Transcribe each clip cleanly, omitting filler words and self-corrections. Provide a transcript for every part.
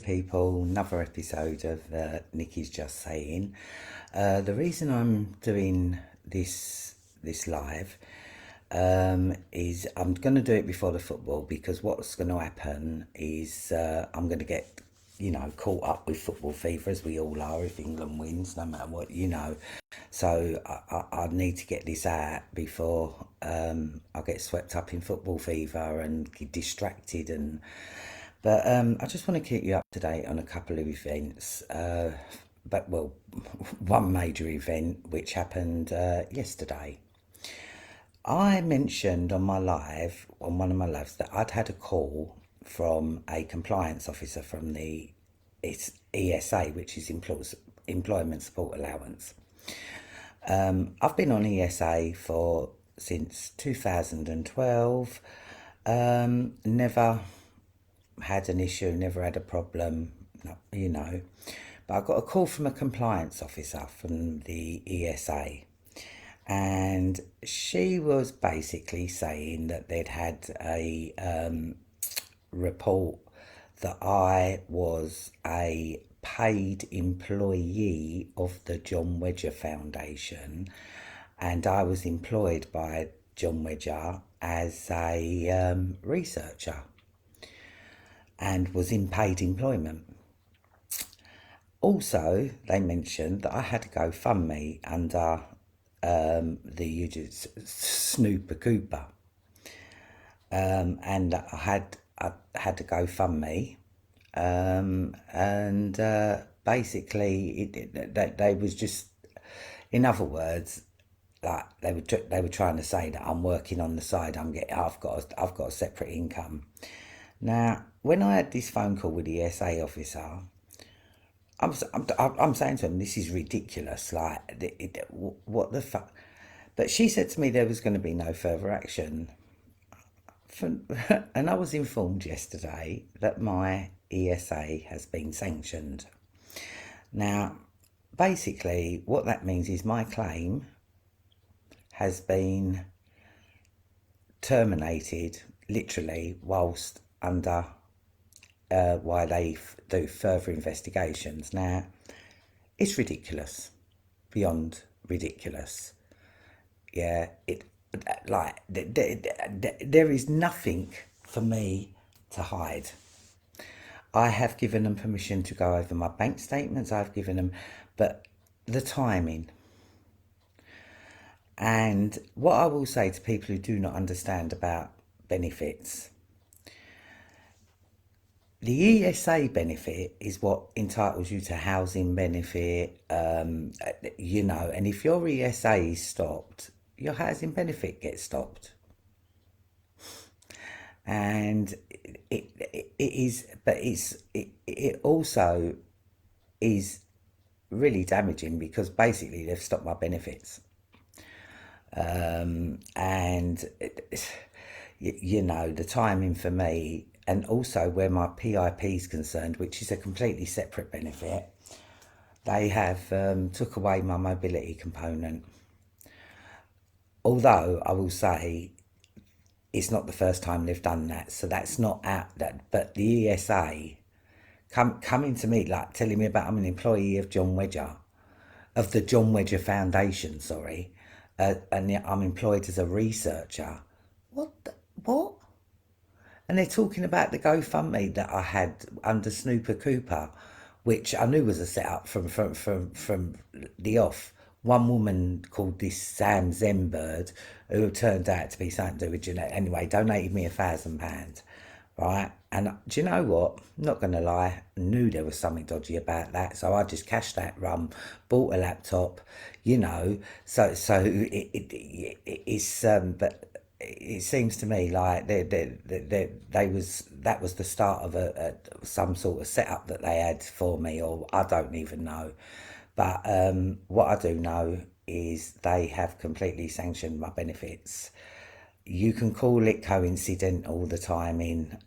people, another episode of Nikki's Just Saying. The reason I'm doing this live is I'm going to do it before the football, because what's going to happen is I'm going to get caught up with football fever, as we all are, if England wins, no matter what. So I need to get this out before I get swept up in football fever and get distracted. But I just want to keep you up to date on a couple of events. One major event which happened yesterday. I mentioned on one of my lives, that I'd had a call from a compliance officer from it's ESA, which is Employment Support Allowance. I've been on ESA since 2012. Never had an issue, never had a problem, But I got a call from a compliance officer from the ESA, and she was basically saying that they'd had a report that I was a paid employee of the John Wedger Foundation, and I was employed by John Wedger as a researcher and was in paid employment. Also, they mentioned that I had to GoFundMe under the Snooper Cooper, and I had to GoFundMe, and basically they was just, in other words, like they were trying to say that I'm working on the side. I've got a separate income. Now, when I had this phone call with the SA officer, I'm saying to him, this is ridiculous. Like, what the fuck? But she said to me there was going to be no further action. And I was informed yesterday that my ESA has been sanctioned. Now, basically, what that means is my claim has been terminated, literally, whilst under while they do further investigations. Now, it's ridiculous, beyond ridiculous. Yeah, there is nothing for me to hide. I have given them permission to go over my bank statements. I've given them, but the timing. And what I will say to people who do not understand about benefits, the ESA benefit is what entitles you to housing benefit, and if your ESA is stopped, your housing benefit gets stopped. And it also is really damaging, because basically they've stopped my benefits. And the timing for me, and also where my PIP is concerned, which is a completely separate benefit, they have took away my mobility component. Although I will say it's not the first time they've done that, so that's not out that. But the ESA coming to me, like, telling me about I'm an employee of John Wedger, of the John Wedger Foundation, sorry, and I'm employed as a researcher. What? And they're talking about the GoFundMe that I had under Snooper Cooper, which I knew was a setup from the off. One woman called this Sam Zenbird, who turned out to be something to do with Jeanette. Anyway, donated me £1,000, right? And do you know what? I'm not going to lie, I knew there was something dodgy about that, so I just cashed that rum, bought a laptop, So it's but it seems to me like that was the start of some sort of setup that they had for me, or I don't even know. But what I do know is they have completely sanctioned my benefits. You can call it coincidental, the timing.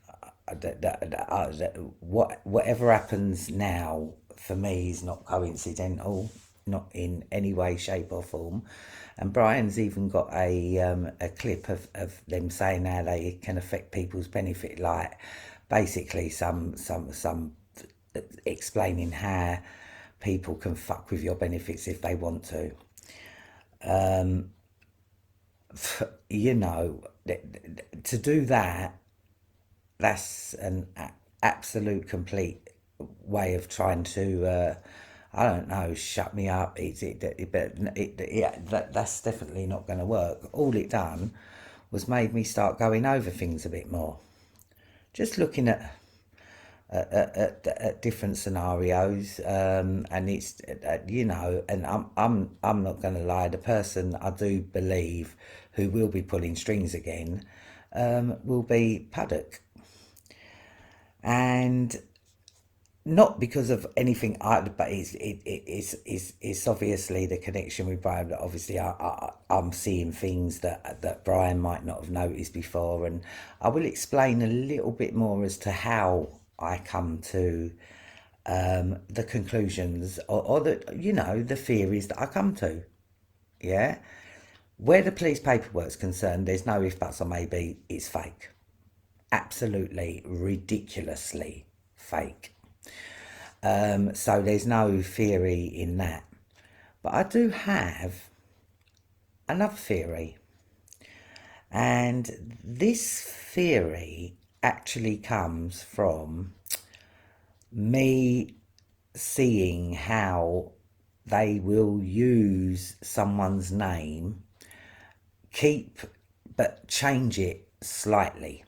Whatever happens now for me is not coincidental, not in any way, shape or form. And Brian's even got a clip of them saying how they can affect people's benefit, like basically some explaining how people can fuck with your benefits if they want to. You know, to do that, that's an absolute complete way of trying to, I don't know, shut me up. Yeah, that's definitely not going to work. All it done was made me start going over things a bit more. Just looking at different scenarios, and it's you know, and I'm not going to lie. The person I do believe who will be pulling strings again will be Puddock, and not because of anything, but it's obviously the connection with Brian. That obviously I'm seeing things that Brian might not have noticed before, and I will explain a little bit more as to how I come to the conclusions, or the, you know, the theories that I come to. Yeah, where the police paperwork's concerned, there's no if, buts, or maybe. It's fake, absolutely ridiculously fake. So there's no theory in that. But I do have another theory. And this theory actually comes from me seeing how they will use someone's name, keep, but change it slightly.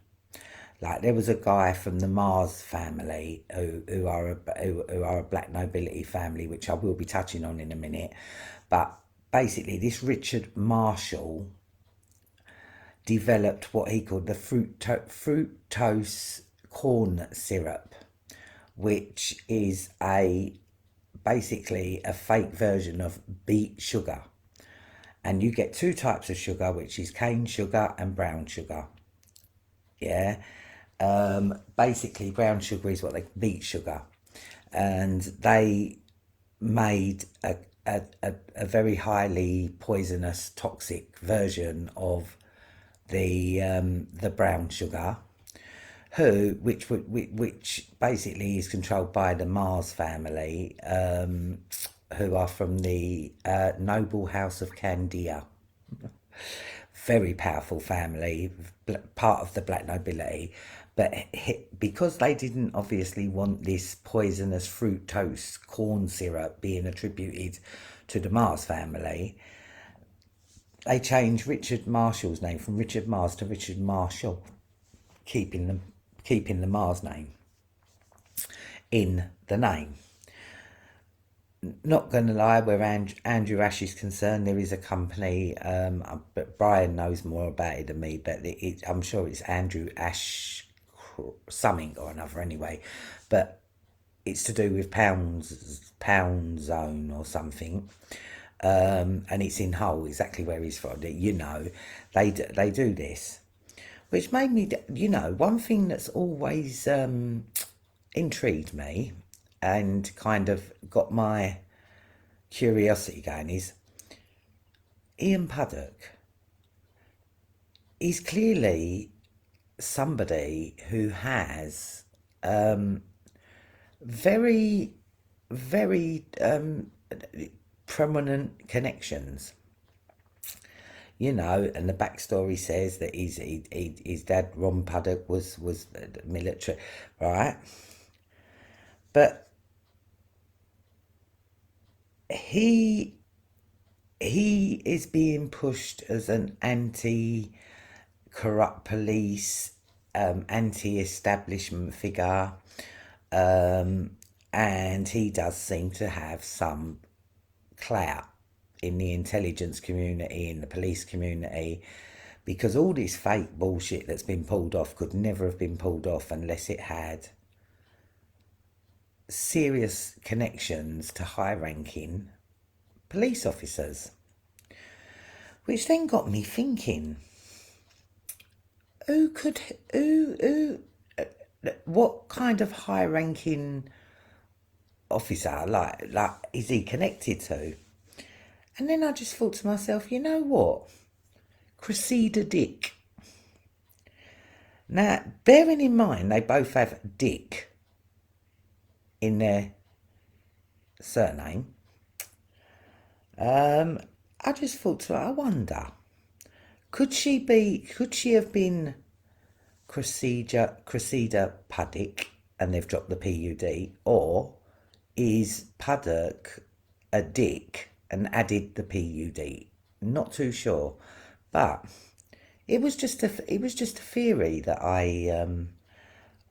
Like there was a guy from the Mars family who are a black nobility family, which I will be touching on in a minute. But basically, this Richard Marshall developed what he called the fructose corn syrup, which is basically a fake version of beet sugar. And you get two types of sugar, which is cane sugar and brown sugar. Yeah. Basically, brown sugar is what they beet sugar, and they made a very highly poisonous, toxic version of the brown sugar, which basically is controlled by the Mars family, who are from the noble house of Candia. Very powerful family, part of the black nobility. But because they didn't obviously want this poisonous fructose corn syrup being attributed to the Mars family, they changed Richard Marshall's name from Richard Mars to Richard Marshall, keeping the Mars name in the name. Not going to lie, where Andrew Ash is concerned, there is a company, but Brian knows more about it than me, but I'm sure it's Andrew Ash something or another anyway, but it's to do with Pound Zone or something, and it's in Hull, exactly where he's from. You know, they do this, which made me, you know, one thing that's always intrigued me and kind of got my curiosity going is Ian Puddock. He's clearly somebody who has very, very prominent connections. You know, and the backstory says that his dad Ron Puddock was military, right? But he is being pushed as an anti-corrupt police, anti-establishment figure, and he does seem to have some clout in the intelligence community, in the police community, because all this fake bullshit that's been pulled off could never have been pulled off unless it had serious connections to high-ranking police officers. Which then got me thinking, what kind of high-ranking officer, like is he connected to? And then I just thought to myself, you know what? Cressida Dick. Now, bearing in mind they both have Dick in their surname. I just thought to her, I wonder, could she have been Cressida Puddock and they've dropped the PUD, or is Puddock a dick and added the PUD? Not too sure, but it was just a theory that I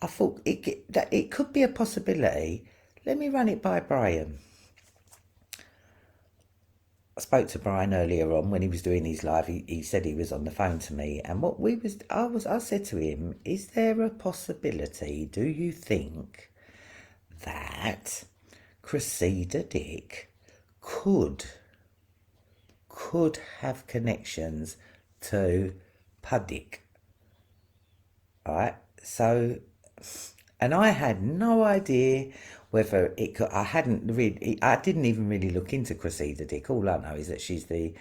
thought that it could be a possibility. Let me run it by Brian. I spoke to Brian earlier on when he was doing his live. He said he was on the phone to me, and I said to him, "Is there a possibility? Do you think that Cressida Dick could have connections to Puddick?" All right, so, and I had no idea whether it could. I didn't even really look into Cressida Dick. All I know is that she's the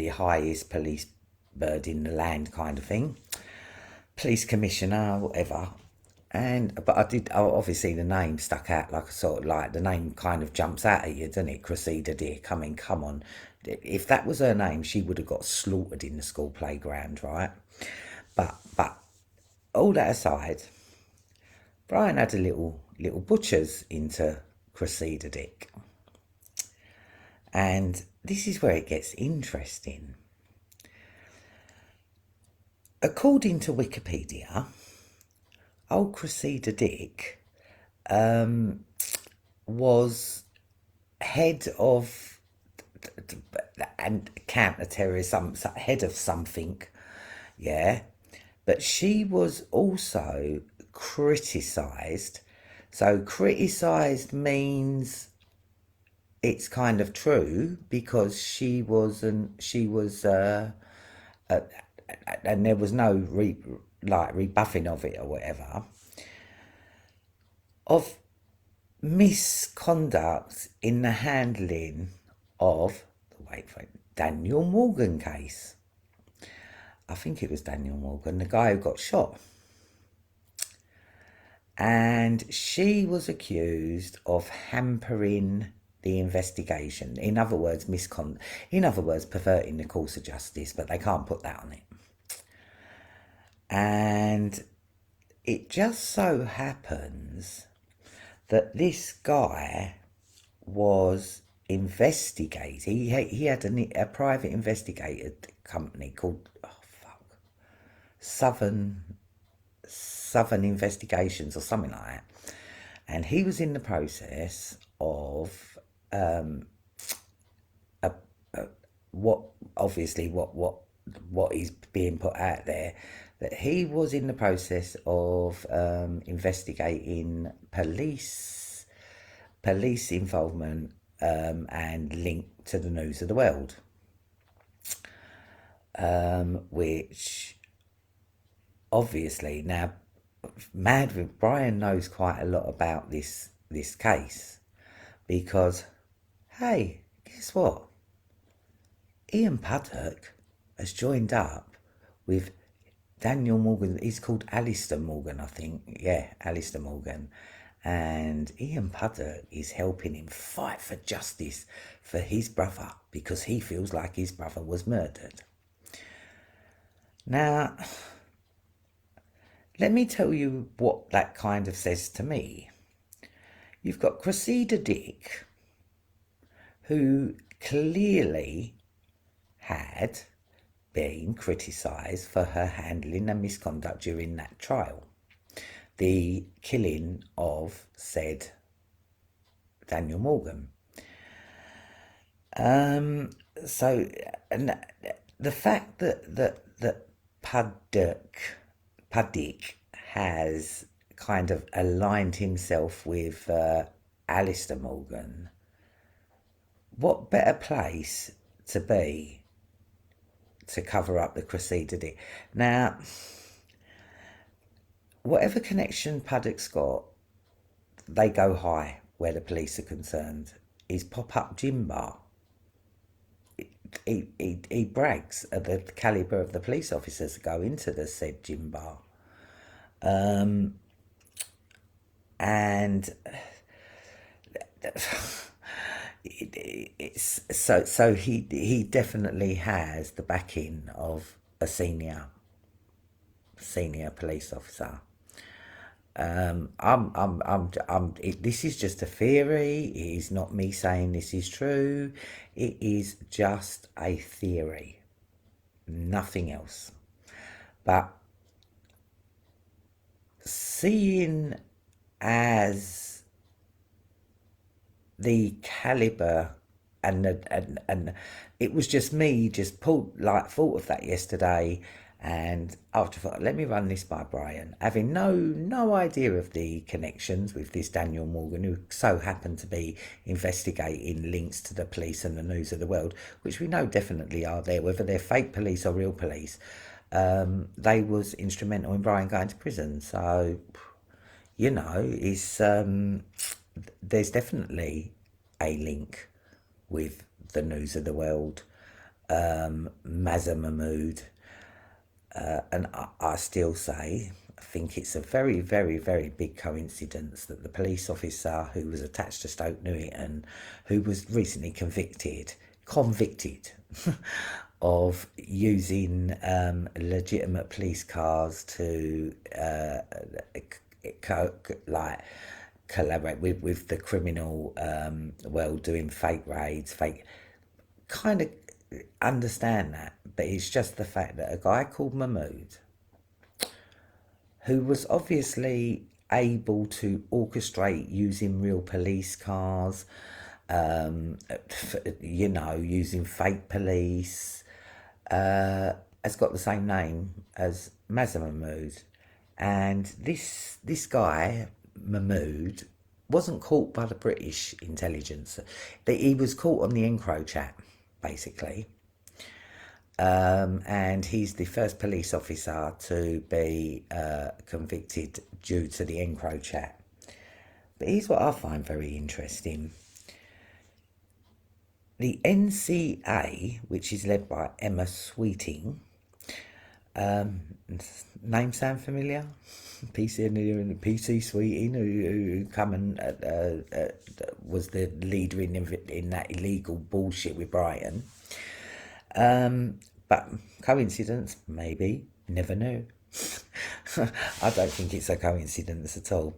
highest police bird in the land, kind of thing, police commissioner, whatever. But obviously the name stuck out, like sort of like the name kind of jumps out at you, doesn't it? Cressida Dick. I mean, come on. If that was her name, she would have got slaughtered in the school playground, right? But all that aside, Brian had a little butchers into Cressida Dick. And this is where it gets interesting. According to Wikipedia, old Cressida Dick was head of and counter-terrorism, head of something, yeah. But she was also criticised. So criticised means it's kind of true because she was, and there was no rebuffing of it or whatever, of misconduct in the handling of the Daniel Morgan case. I think it was Daniel Morgan, the guy who got shot. And she was accused of hampering the investigation. In other words, perverting the course of justice, but they can't put that on it. And it just so happens that this guy was investigating. He had a private investigator company called Southern Investigations or something like that, and he was in the process of what is being put out there, that he was in the process of investigating police involvement and link to the News of the World, which obviously now Brian knows quite a lot about this case, because hey, guess what? Ian Puddock has joined up with Daniel Morgan. He's called Alistair Morgan, I think. Yeah, Alistair Morgan. And Ian Puddock is helping him fight for justice for his brother because he feels like his brother was murdered. Now, let me tell you what that kind of says to me. You've got Cressida Dick, who clearly had been criticised for her handling and misconduct during that trial, the killing of said Daniel Morgan. So, and the fact that Puddick has kind of aligned himself with Alistair Morgan, what better place to be to cover up the Cressida Dick? Now, whatever connection Puddock's got, they go high where the police are concerned. His pop-up gym bar. He brags at the calibre of the police officers that go into the said gym bar. and it's so he definitely has the backing of a senior police officer. This is just a theory. It is not me saying this is true. It is just a theory, nothing else. But seeing as the caliber and it was just me just thought of that yesterday, and after thought, let me run this by Brian, having no idea of the connections with this Daniel Morgan, who so happened to be investigating links to the police and the News of the World, which we know definitely are there, whether they're fake police or real police. They was instrumental in Brian going to prison. So, it's there's definitely a link with the News of the World, Mazza Mahmood, and I still say, I think it's a very, very, very big coincidence that the police officer who was attached to Stoke Newington, who was recently convicted of using legitimate police cars to collaborate with the criminal world, doing fake raids, fake kind of understand that, but it's just the fact that a guy called Mahmood, who was obviously able to orchestrate using real police cars, using fake police, has got the same name as Mazza Mahmood. And this guy, Mahmood, wasn't caught by the British intelligence. He was caught on the EncroChat, basically. And he's the first police officer to be convicted due to the EncroChat. But here's what I find very interesting. The NCA, which is led by Emma Sweeting, name sound familiar? PC Sweeting, who come and was the leader in that illegal bullshit with Brian. But coincidence, maybe, never knew. I don't think it's a coincidence at all.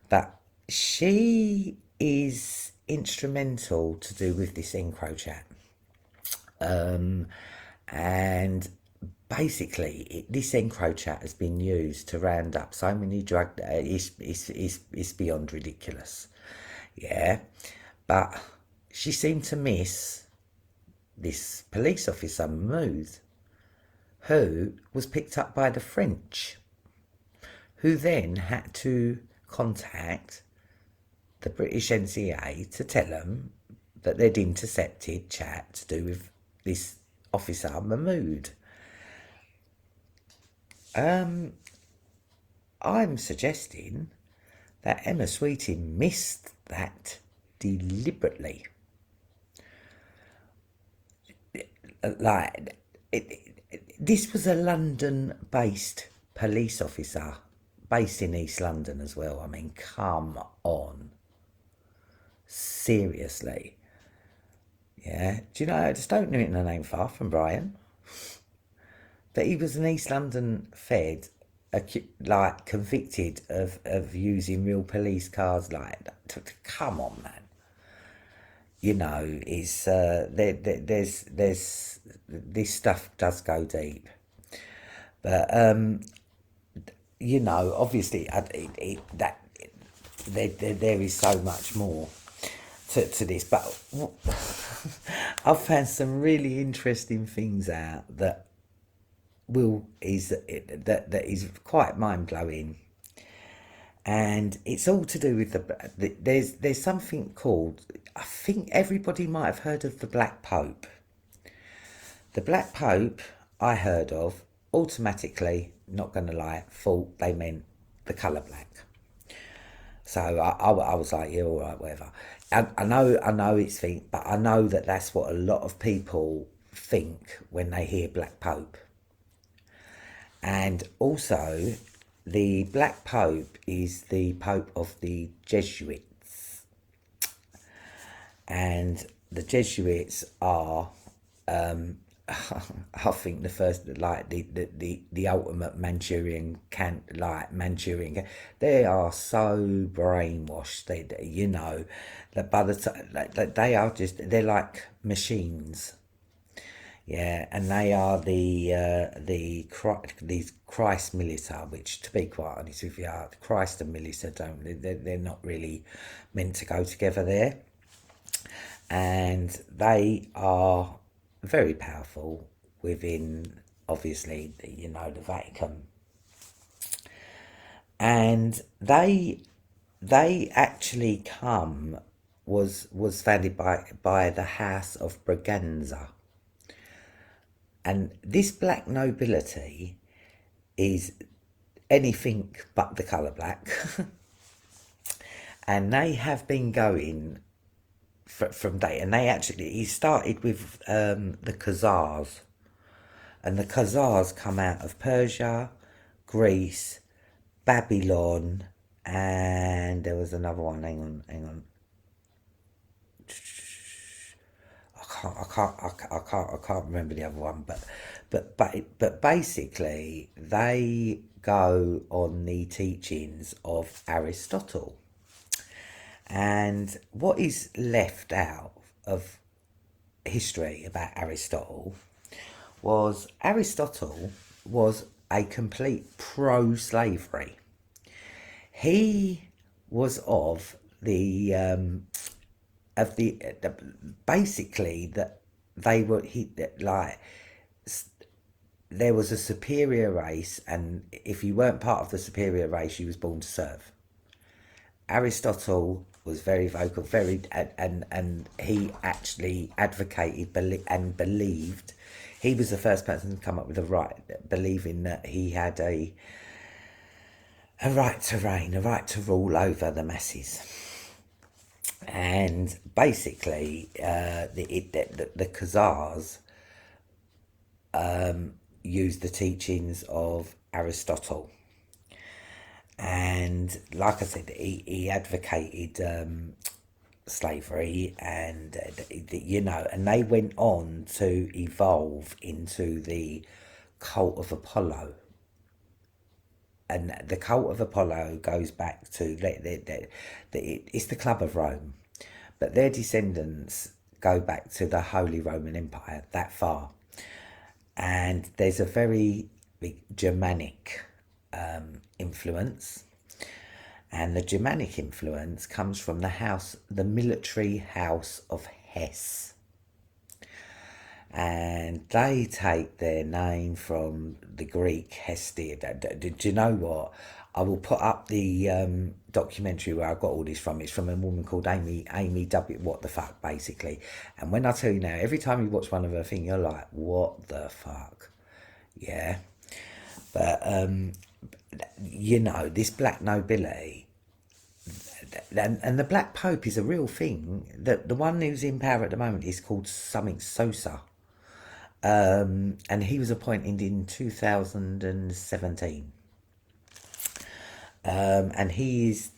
But she is instrumental to do with this EncroChat. And basically, this EncroChat has been used to round up so many drug. It's beyond ridiculous. Yeah. But she seemed to miss this police officer, Mahmood, who was picked up by the French, who then had to contact the British NCA to tell them that they'd intercepted chat to do with this officer, Mahmood. I'm suggesting that Emma Sweeting missed that deliberately. This was a London-based police officer, based in East London as well. I mean, come on. Seriously. Yeah. Do you know, Stoke Newington ain't far from Brian. That he was an East London Fed, convicted of using real police cars like that. Come on, man. Is there's this stuff does go deep, but obviously there is so much more to this. But I've found some really interesting things out that is quite mind blowing. And it's all to do with there's something called, I think everybody might have heard of the Black Pope. The Black Pope I heard of, automatically, not going to lie, thought they meant the colour black. So I was like, yeah, all right, whatever. I know it's think, but I know that that's what a lot of people think when they hear Black Pope. And also, the Black Pope is the Pope of the Jesuits, and the Jesuits are, I think, the first, like the ultimate Manchurian Manchurian. They are so brainwashed. That by the time they are just, they're like machines. Yeah, and they are these Christ militia, which, to be quite honest with you, Christ and militia don't, they're not really meant to go together there, and they are very powerful within, obviously, the Vatican, and they actually come was founded by the House of Braganza. And this black nobility is anything but the colour black. And they have been going from day. And he started with the Khazars. And the Khazars come out of Persia, Greece, Babylon, and there was another one. Hang on. I can't remember the other one, but basically they go on the teachings of Aristotle, and what is left out of history about Aristotle was a complete pro-slavery. He was basically that they were there was a superior race, and if you weren't part of the superior race, you was born to serve. Aristotle was very vocal, and he actually advocated and believed. He was the first person to come up with believing that he had a right to reign, a right to rule over the masses. And basically, the Khazars used the teachings of Aristotle, and like I said, he advocated slavery, and and they went on to evolve into the cult of Apollo. And the cult of Apollo goes back to it's the Club of Rome, but their descendants go back to the Holy Roman Empire, that far. And there's a very big Germanic influence, and the Germanic influence comes from the military house of Hesse. And they take their name from the Greek Hestia. Do you know what? I will put up the documentary where I got all this from. It's from a woman called Amy W. What the fuck, basically. And when I tell you now, every time you watch one of her things, you're like, what the fuck? Yeah. But, this black nobility, and the Black Pope is a real thing. The one who's in power at the moment is called something Sosa. And he was appointed in 2017. And he is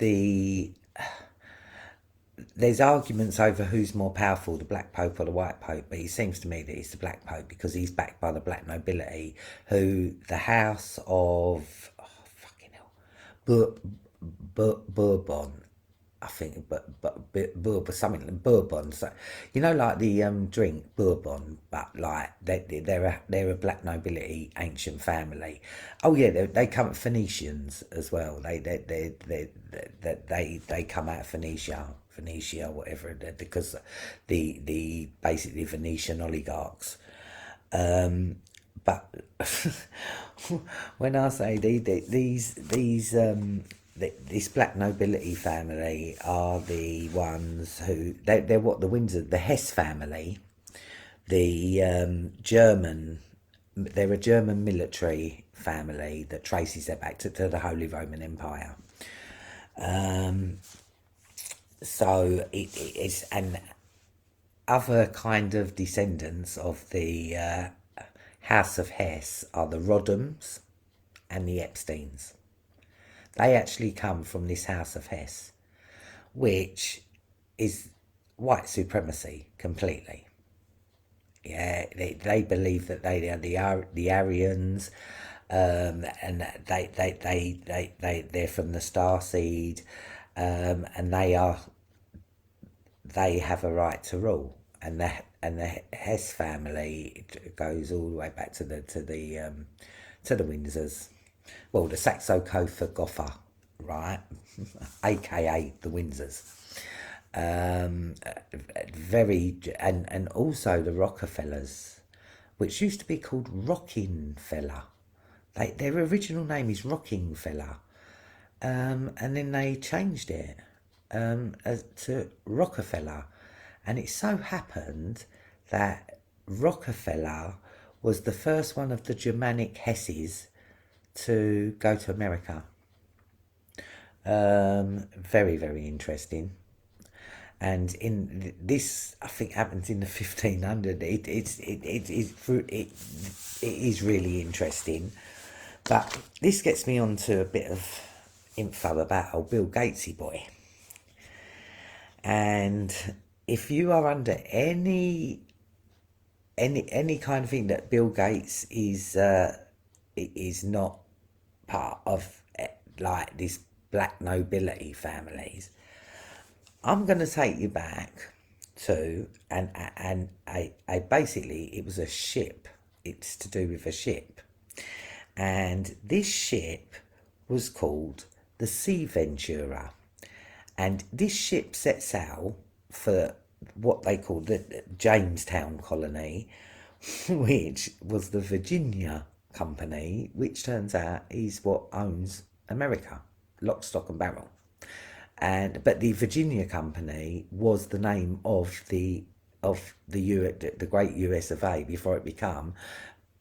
there's arguments over who's more powerful, the Black Pope or the White Pope, but it seems to me that it's the Black Pope because he's backed by the black nobility, who the House of Bourbon, I think, but Bourbon, something like Bourbon. So, like the drink Bourbon, but like they're a black nobility ancient family. Oh yeah, they come from Phoenicians as well. They come out of Phoenicia, whatever, because the basically Venetian oligarchs. But when I say this black nobility family are the ones who they're what the Windsor, the Hesse family, the German, they're a German military family that traces their back to the Holy Roman Empire. So it is, and other kind of descendants of the House of Hesse are the Rodhams and the Epsteins. they actually come from this House of Hesse, which is white supremacy completely. Yeah, they believe that they are the Aryans, and they're from the star seed, and they have a right to rule, and the Hess family goes all the way back to the Windsors, well, the Saxo Coburg Gotha, right, aka the Windsors. um, Very, and also the Rockefellers, which used to be called Rockinfeller. Their original name is Rockingfeller, and then they changed it to Rockefeller, and it so happened that Rockefeller was the first one of the Germanic Hesses to go to America. Very, very interesting. And in this, I think happens in the 1500. It is really interesting. But this gets me on to a bit of info about old Bill Gatesy boy. And if you are under any kind of thing that Bill Gates is not part of, like this black nobility families, I'm going to take you back to and a basically it was a ship. It's to do with a ship, and this ship was called the Sea Ventura, and this ship sets out for what they called the Jamestown colony, which was the Virginia company, which turns out is what owns America, lock, stock, and barrel. But the Virginia Company was the name of the great US of A before it became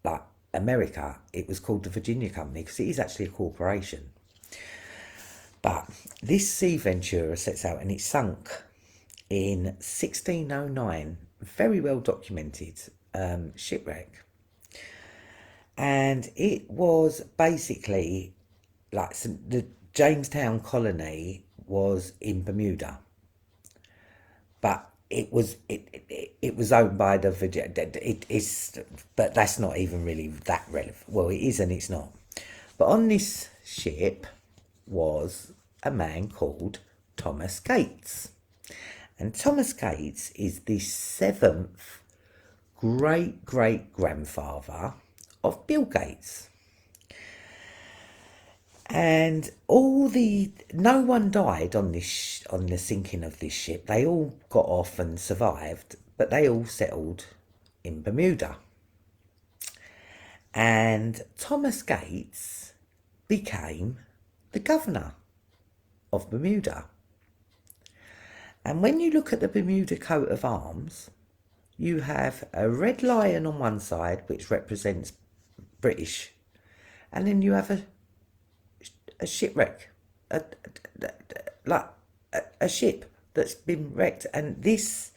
like America. It was called the Virginia Company because it is actually a corporation. But this Sea Ventura sets out, and it sunk in 1609. Very well documented shipwreck, and it was basically like the Jamestown colony was in Bermuda, but it was owned by the Virginia. It is, but that's not even really that relevant. Well, it is and it's not. But on this ship was a man called Thomas Gates, and Thomas Gates is the seventh great grandfather of Bill Gates. And no one died on the sinking of this ship. They all got off and survived, but they all settled in Bermuda. And Thomas Gates became the governor of Bermuda. And when you look at the Bermuda coat of arms, you have a red lion on one side, which represents British, and then you have a shipwreck, like a ship that's been wrecked, and this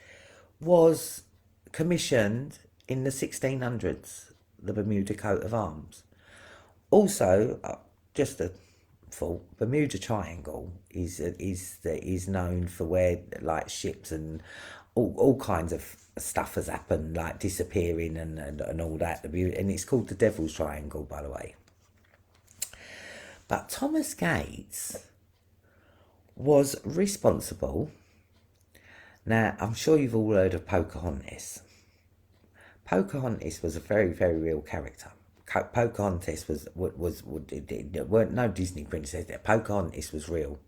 was commissioned in the 1600s, the Bermuda coat of arms. Also, just a thought, Bermuda Triangle is known for where like ships and all kinds of stuff has happened, like disappearing and all that, and it's called the Devil's Triangle, by the way. But Thomas Gates was responsible. Now, I'm sure you've all heard of Pocahontas. Pocahontas was a very, very real character. Pocahontas there weren't no Disney princess there. Pocahontas was real.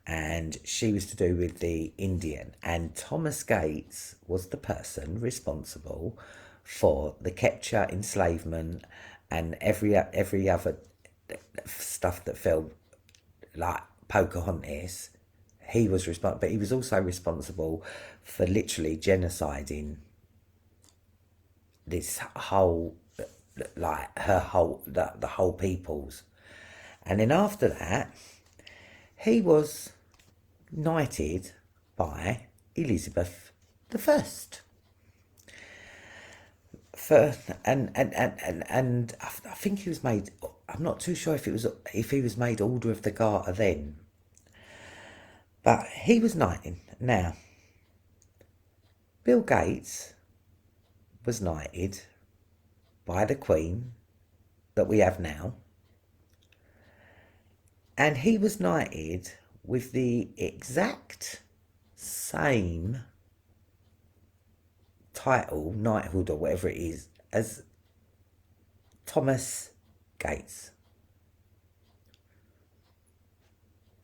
And she was to do with the Indian. And Thomas Gates was the person responsible for the capture, enslavement, and every other stuff that felt like Pocahontas. He was responsible, but he was also responsible for literally genociding this whole, like the whole peoples. And then after that, he was knighted by Elizabeth I. for and I think he was made. I'm not too sure if he was made Order of the Garter then, but he was knighted. Now, Bill Gates was knighted by the Queen that we have now, and he was knighted with the exact same title, knighthood or whatever it is, as Thomas Gates.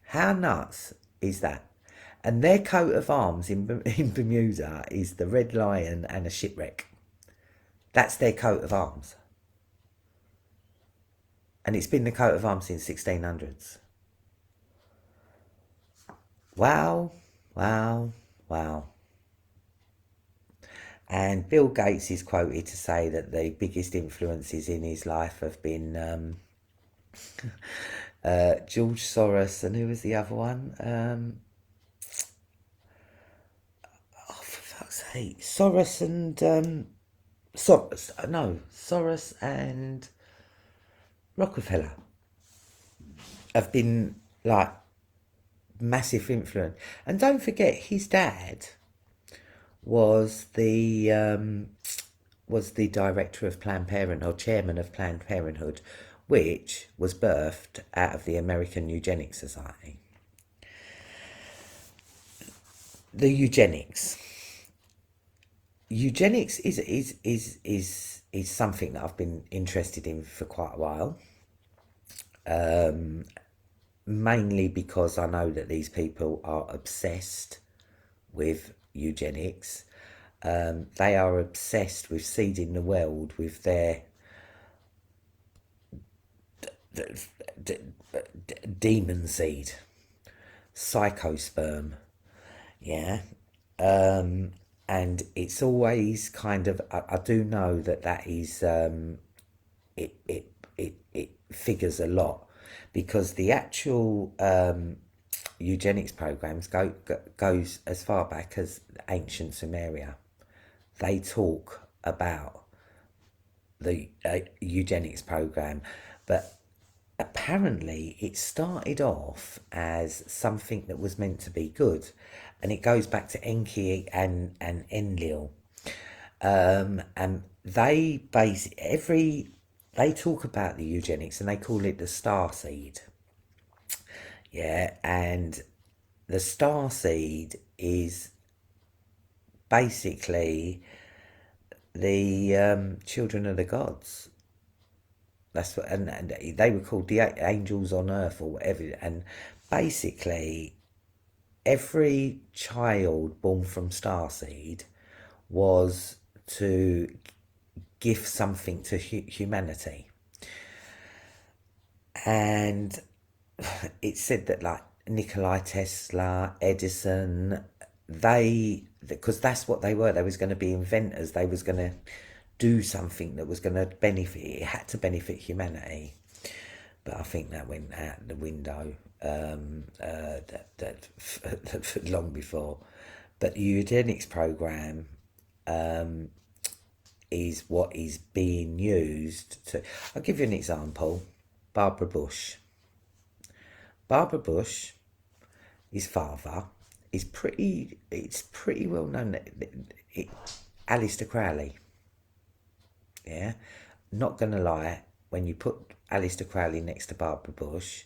How nuts is that? And their coat of arms in Bermuda is the Red Lion and a shipwreck. That's their coat of arms. And it's been the coat of arms since 1600s. Wow, wow, wow. And Bill Gates is quoted to say that the biggest influences in his life have been George Soros, and who was the other one? Oh, for fuck's sake. Soros and Rockefeller have been like massive influence. And don't forget, his dad was the director of Planned Parenthood, or chairman of Planned Parenthood, which was birthed out of the American Eugenics Society. The eugenics is something that I've been interested in for quite a while. Mainly because I know that these people are obsessed with eugenics. They are obsessed with seeding the world with their demon seed, psychosperm. Yeah. And it's always kind of, I do know that is it figures a lot, because the actual eugenics programs goes as far back as ancient Sumeria. They talk about the eugenics program, but apparently it started off as something that was meant to be good, and it goes back to Enki and Enlil. And they talk about the eugenics and they call it the star seed. Yeah, and the star seed is basically the children of the gods. That's what, and they were called the angels on earth or whatever. And basically, every child born from starseed was to give something to humanity. And it said that like Nikolai Tesla, Edison, because that's what they were. They was going to be inventors. They was going to do something that was going to benefit. It had to benefit humanity. But I think that went out the window long before. But the eugenics program is what is being used to. I'll give you an example. Barbara Bush. Barbara Bush, his father, is pretty. It's pretty well known that Aleister Crowley. Yeah, not gonna lie. When you put Aleister Crowley next to Barbara Bush,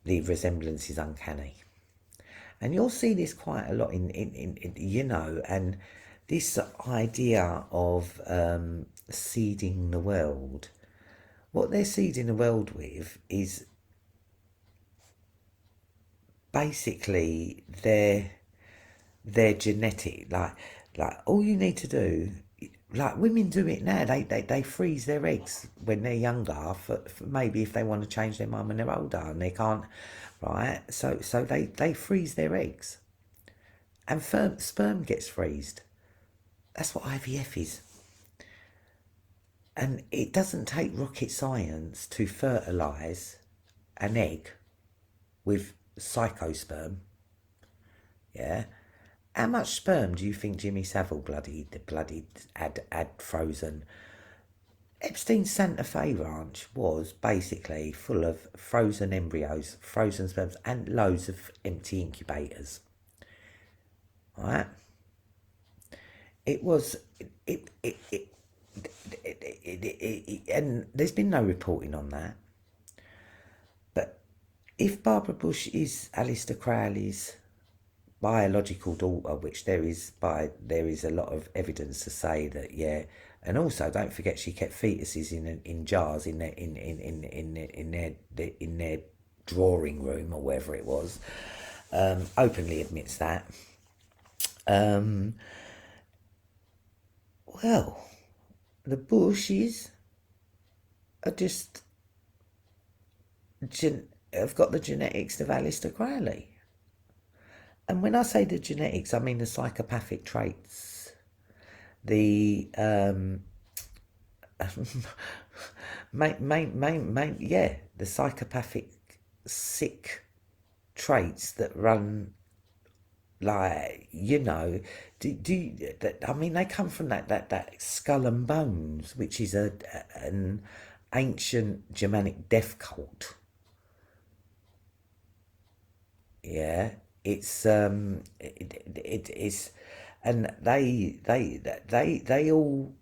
the resemblance is uncanny, and you'll see this quite a lot in and this idea of seeding the world. What they're seeding the world with is basically their genetic, like all you need to do, like women do it now, they freeze their eggs when they're younger for maybe if they want to change their mind when they're older and they can't, right? So they freeze their eggs and sperm gets freezed. That's what IVF is. And it doesn't take rocket science to fertilise an egg with psychosperm. Yeah. How much sperm do you think Jimmy Savile bloody had frozen? Epstein's Santa Fe ranch was basically full of frozen embryos, frozen sperms, and loads of empty incubators. Right? It was and there's been no reporting on that. But if Barbara Bush is Alistair Crowley's biological daughter, which there is a lot of evidence to say that, yeah, and also don't forget she kept fetuses in jars in their drawing room or wherever it was. Openly admits that. Well, the Bushes are just have got the genetics of Alistair Crowley. And when I say the genetics, I mean the psychopathic traits, the the psychopathic sick traits that run, like, I mean, they come from that Skull and Bones, which is an ancient Germanic death cult. Yeah, it's it is, and they all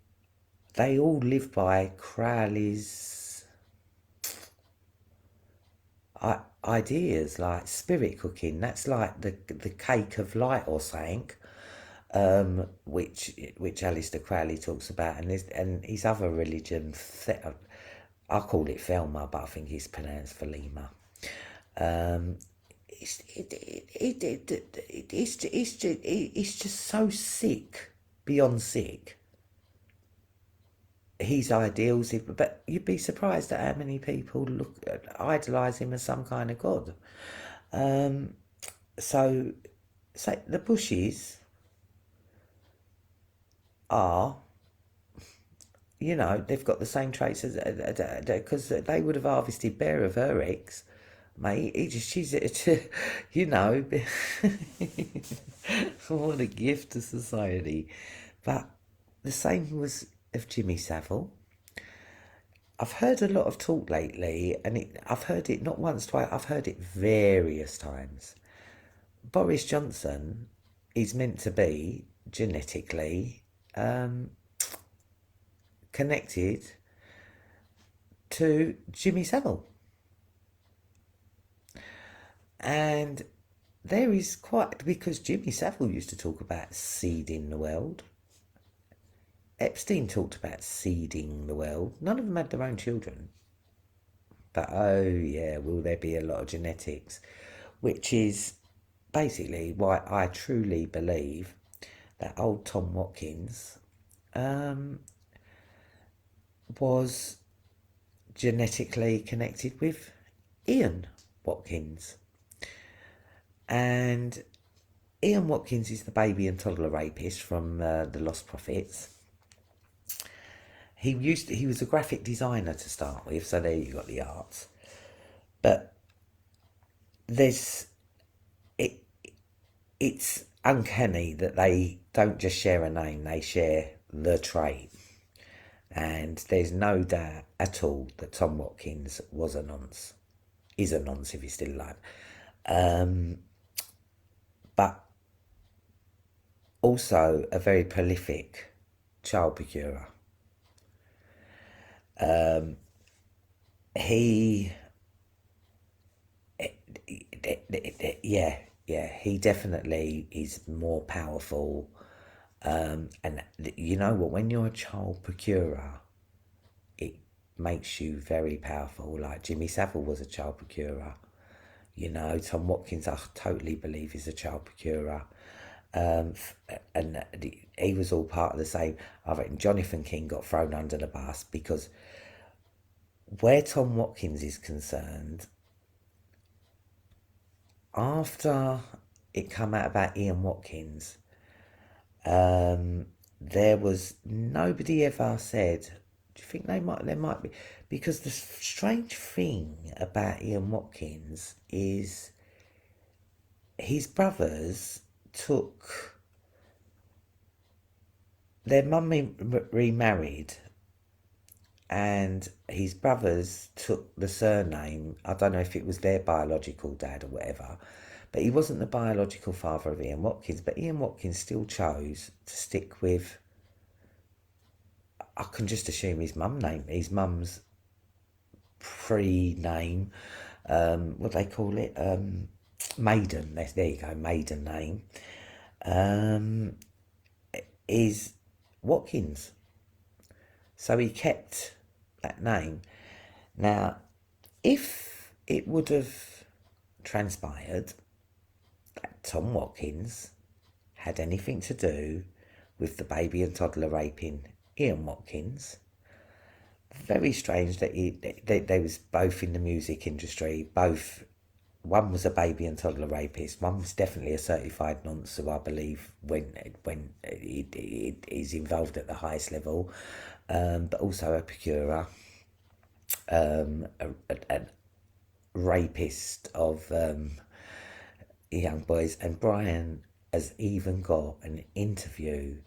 live by Crowley's ideas, like spirit cooking. That's like the cake of light or something, which Alistair Crowley talks about, and his other religion. I call it Thelma, but I think it's pronounced Thelema. Um, it's just so sick, beyond sick. His ideals, but you'd be surprised at how many people idolise him as some kind of god. Um, so, the Bushes are, they've got the same traits as, because they would have harvested bear of her eggs, mate. She's, you know, what a gift to society. But the same was of Jimmy Savile. I've heard a lot of talk lately, and I've heard it not once, twice, I've heard it various times. Boris Johnson is meant to be genetically connected to Jimmy Savile. And there is quite, because Jimmy Savile used to talk about seeding the world. Epstein talked about seeding the world. None of them had their own children. But oh yeah, will there be a lot of genetics? Which is basically why I truly believe that old Tom Watkins was genetically connected with Ian Watkins. And Ian Watkins is the baby and toddler rapist from the Lost Prophets. He was a graphic designer to start with, so there you got the arts. But it's uncanny that they don't just share a name, they share the trait. And there's no doubt at all that Tom Watkins was a nonce. Is a nonce if he's still alive. But also a very prolific child procurer. He he definitely is more powerful. And you know what, when you're a child procurer, it makes you very powerful. Like Jimmy Savile was a child procurer. Tom Watkins, I totally believe, is a child procurer. And he was all part of the same. I reckon Jonathan King got thrown under the bus because where Tom Watkins is concerned, after it come out about Ian Watkins, there was nobody ever said, do you think there might be, because the strange thing about Ian Watkins is his brothers took their mum remarried, and his brothers took the surname. I don't know if it was their biological dad or whatever, but he wasn't the biological father of Ian Watkins. But Ian Watkins still chose to stick with, I can just assume his mum's pre-name, what do they call it? Maiden. There you go, maiden name. Um, is Watkins. So he kept that name. Now, if it would have transpired that Tom Watkins had anything to do with the baby and toddler raping Ian Watkins, very strange that they was both in the music industry. Both, one was a baby and toddler rapist. One was definitely a certified nonce, who I believe when it is involved at the highest level, but also a procurer, a rapist of young boys. And Brian has even got an interview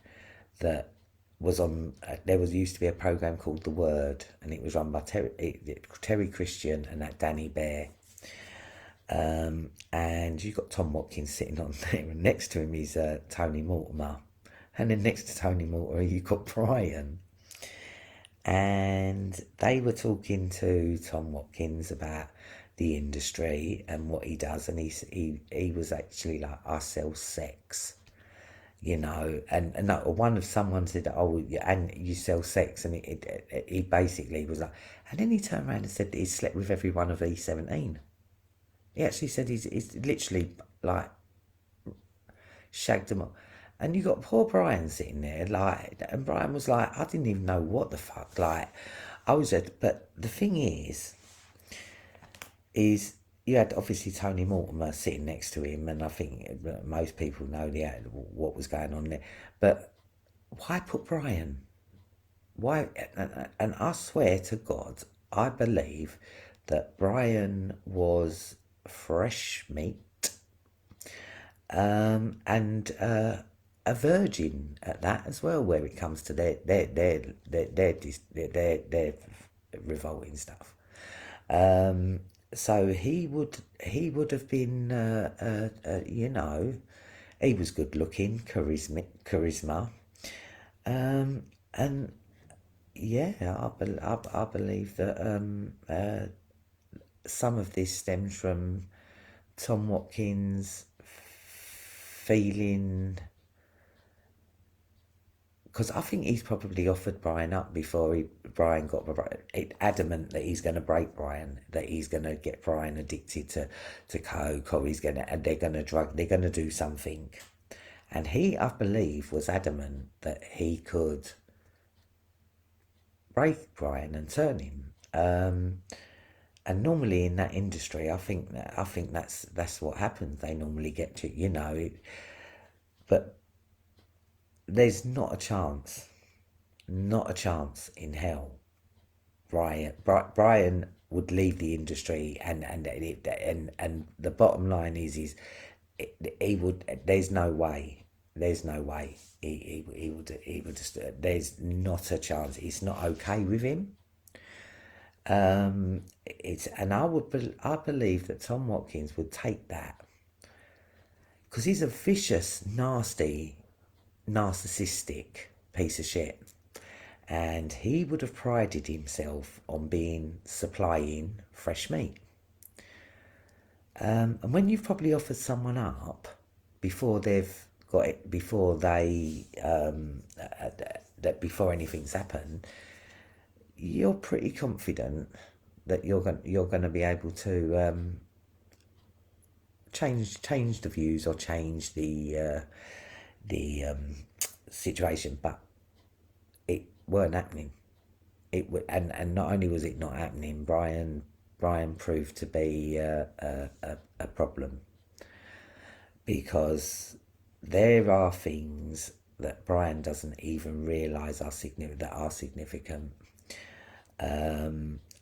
that was on. There was used to be a program called The Word, and it was run by Terry Christian and that Danny Bear. And you've got Tom Watkins sitting on there, and next to him is Tony Mortimer, and then next to Tony Mortimer you've got Brian. And they were talking to Tom Watkins about the industry and what he does, and he was actually like, I sell sex, you know, and one of someone said, oh, and you sell sex, and he basically was like, and then he turned around and said that he slept with every one of E17. He actually said he's literally like shagged them up. And you got poor Brian sitting there, like, and Brian was like, I didn't even know what the fuck, like, but the thing is you had obviously Tony Mortimer sitting next to him, and I think most people know what was going on there. But why put Brian? Why? And I swear to God, I believe that Brian was fresh meat, and a virgin at that as well, where it comes to their revolting stuff. So he would have been, you know, he was good looking, charisma, and yeah, I believe that some of this stems from Tom Watkins feeling, because I think he's probably offered Brian up before Brian got adamant that he's going to break Brian, that he's going to get Brian addicted to coke, or they're going to do something, and he, I believe, was adamant that he could break Brian and turn him. And normally in that industry, I think that's what happens. They normally get to, you know, but there's not a chance in hell. Brian would leave the industry, and the bottom line is he would. There's no way. He would just. There's not a chance. It's not okay with him. I believe that Tom Watkins would take that, because he's a vicious, nasty, narcissistic piece of shit, and he would have prided himself on supplying fresh meat. And when you've probably offered someone up before they've got it, before anything's happened, you're pretty confident that you're going to be able to change the views, or change the situation, but it weren't happening. And not only was it not happening, Brian proved to be a problem, because there are things that Brian doesn't even realise are significant.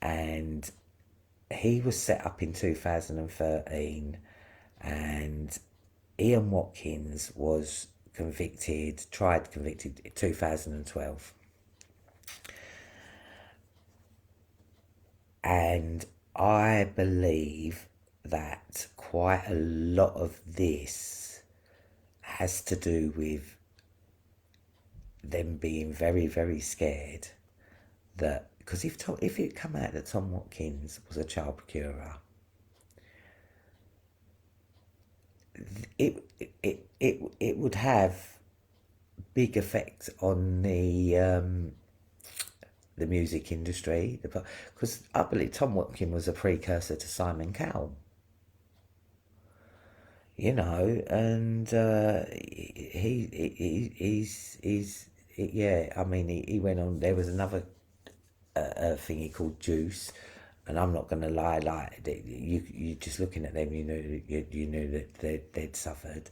And he was set up in 2013, and Ian Watkins was tried, convicted in 2012. And I believe that quite a lot of this has to do with them being very, very scared that, because if it come out that Tom Watkins was a child procurer, it would have big effects on the music industry, because I believe Tom Watkins was a precursor to Simon Cowell, and yeah. I mean, he went on. There was another thingy called Juice, and I'm not going to lie, like you just looking at them, you knew that they'd suffered.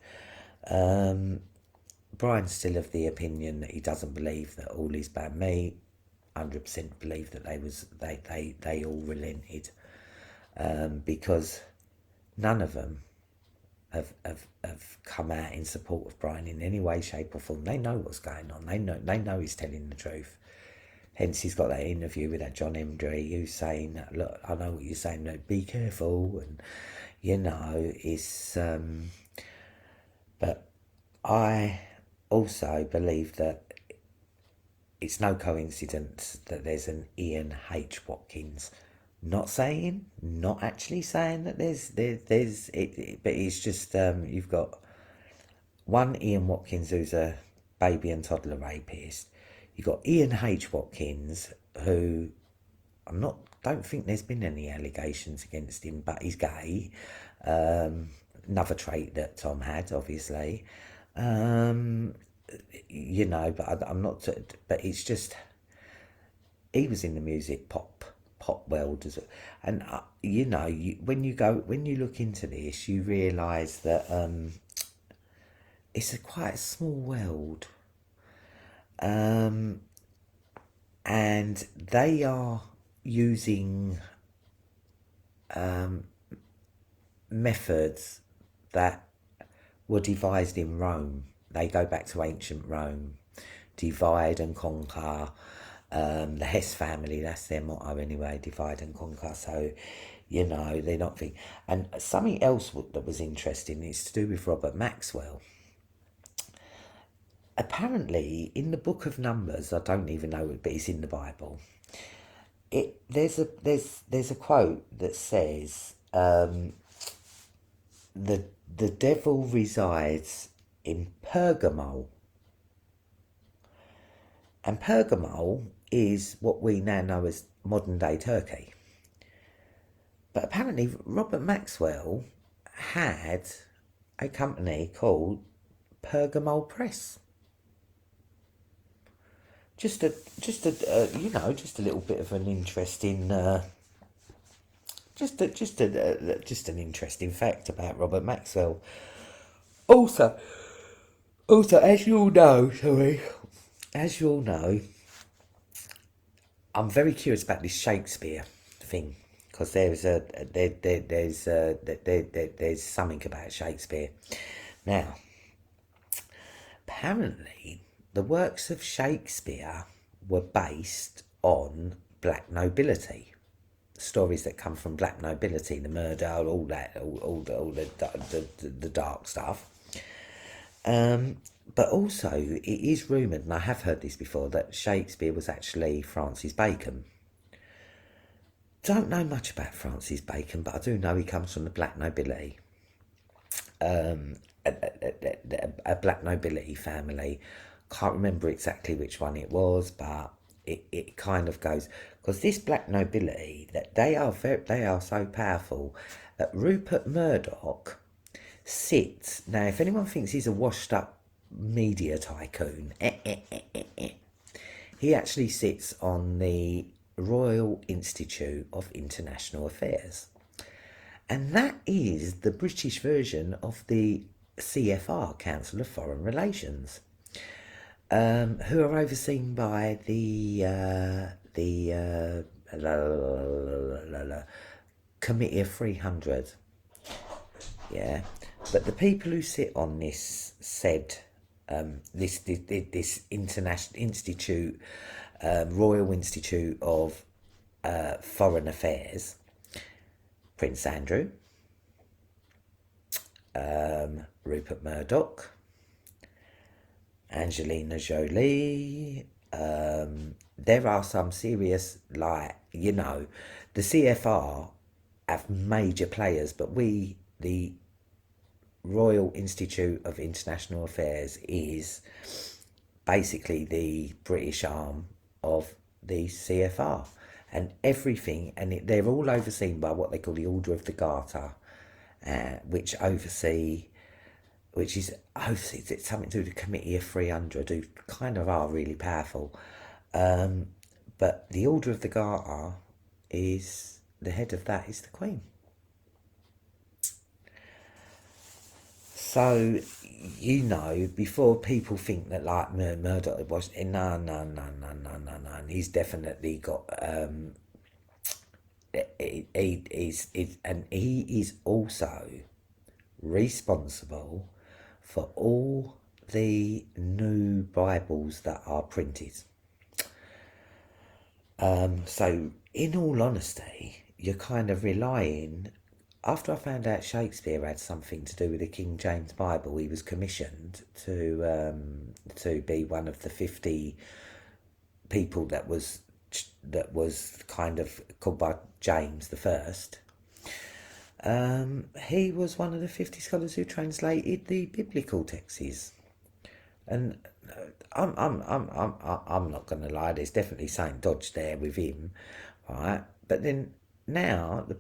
Brian's still of the opinion that he doesn't believe that all is bad meat. 100% believe that they all relented, because none of them have come out in support of Brian in any way, shape, or form. They know what's going on. They know he's telling the truth. Hence, he's got that interview with that John Hendry who's saying, "Look, I know what you're saying. No, be careful," and it's. But I also believe that it's no coincidence that there's an Ian H. Watkins. Not actually saying that there's it, but it's just you've got one Ian Watkins who's a baby and toddler rapist. You've got Ian H. Watkins, who don't think there's been any allegations against him, but he's gay. Another trait that Tom had, obviously. But I'm not. But it's just he was in the music pop world as well, and when you look into this, you realise that it's quite a small world. And they are using methods that were devised in Rome. They go back to ancient Rome. Divide and conquer. The Hess family, that's their motto anyway, divide and conquer. So, they're not thinking. And something else that was interesting is to do with Robert Maxwell. Apparently, in the Book of Numbers, I don't even know it, but it's in the Bible. There's a quote that says the devil resides in Pergamo, and Pergamo is what we now know as modern day Turkey. But apparently, Robert Maxwell had a company called Pergamo Press. Just a little bit of an interesting, just an interesting fact about Robert Maxwell. Also, as you all know, I'm very curious about this Shakespeare thing, because there's something about Shakespeare. Now, apparently, the works of Shakespeare were based on black nobility, stories that come from black nobility, the murder, all the dark stuff. But also, it is rumoured, and I have heard this before, that Shakespeare was actually Francis Bacon. Don't know much about Francis Bacon, but I do know he comes from the black nobility. A black nobility family. Can't remember exactly which one it was, but it kind of goes, because this black nobility, that they are so powerful that Rupert Murdoch sits. Now, if anyone thinks he's a washed up media tycoon, he actually sits on the Royal Institute of International Affairs, and that is the British version of the CFR, Council of Foreign Relations, who are overseen by the Committee of 300. Yeah, but the people who sit on this said this international institute, Royal Institute of Foreign Affairs, Prince Andrew, Rupert Murdoch, Angelina Jolie. There are some serious, like, the CFR have major players, but the Royal Institute of International Affairs, is basically the British arm of the CFR, and everything, and they're all overseen by what they call the Order of the Garter, which is oversees, it's something to do with the Committee of 300, who kind of are really powerful. But the Order of the Garter is, the head of that is the Queen. So, before people think that, like, Murdoch was, no. He's definitely got, and he is also responsible for all the new Bibles that are printed. So, in all honesty, you're kind of relying. After I found out Shakespeare had something to do with the King James Bible, he was commissioned to be one of the 50 people that was kind of called by James the First. He was one of the 50 scholars who translated the biblical texts, and I'm not going to lie. There's definitely Saint Dodge there with him, right? But then now the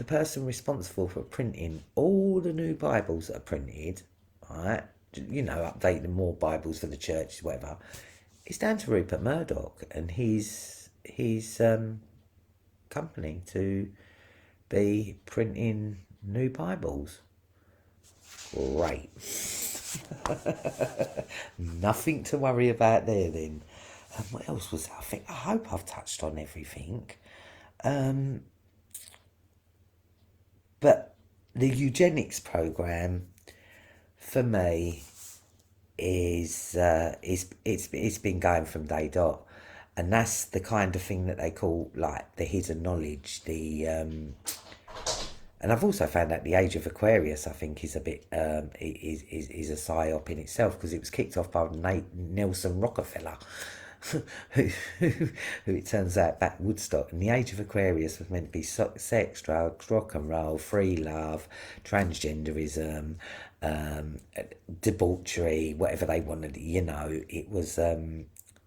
person responsible for printing all the new Bibles that are printed, right? Updating more Bibles for the church, whatever. It's down to Rupert Murdoch and his company to be printing new Bibles. Great. Nothing to worry about there then. What else was that? I hope I've touched on everything. But the eugenics program for me is it's been going from day dot, and that's the kind of thing that they call, like, the hidden knowledge. And I've also found out the Age of Aquarius, I think, is a bit is a psyop in itself, because it was kicked off by Nelson Rockefeller, who it turns out back Woodstock. And the Age of Aquarius was meant to be sex, drugs, rock and roll, free love, transgenderism, debauchery, whatever they wanted. It was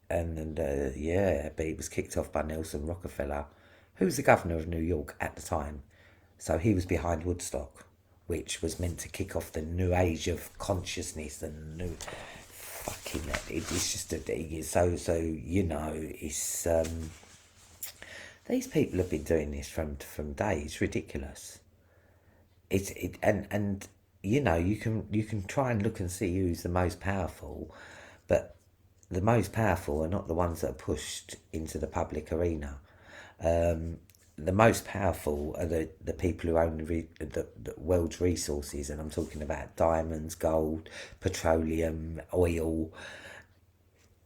but it was kicked off by Nelson Rockefeller, who was the governor of New York at the time. So he was behind Woodstock, which was meant to kick off the new age of consciousness and new fucking. It's just it's these people have been doing this from days. It's ridiculous. You can try and look and see who's the most powerful, but the most powerful are not the ones that are pushed into the public arena. The most powerful are the people who own the world's resources, and I'm talking about diamonds, gold, petroleum, oil.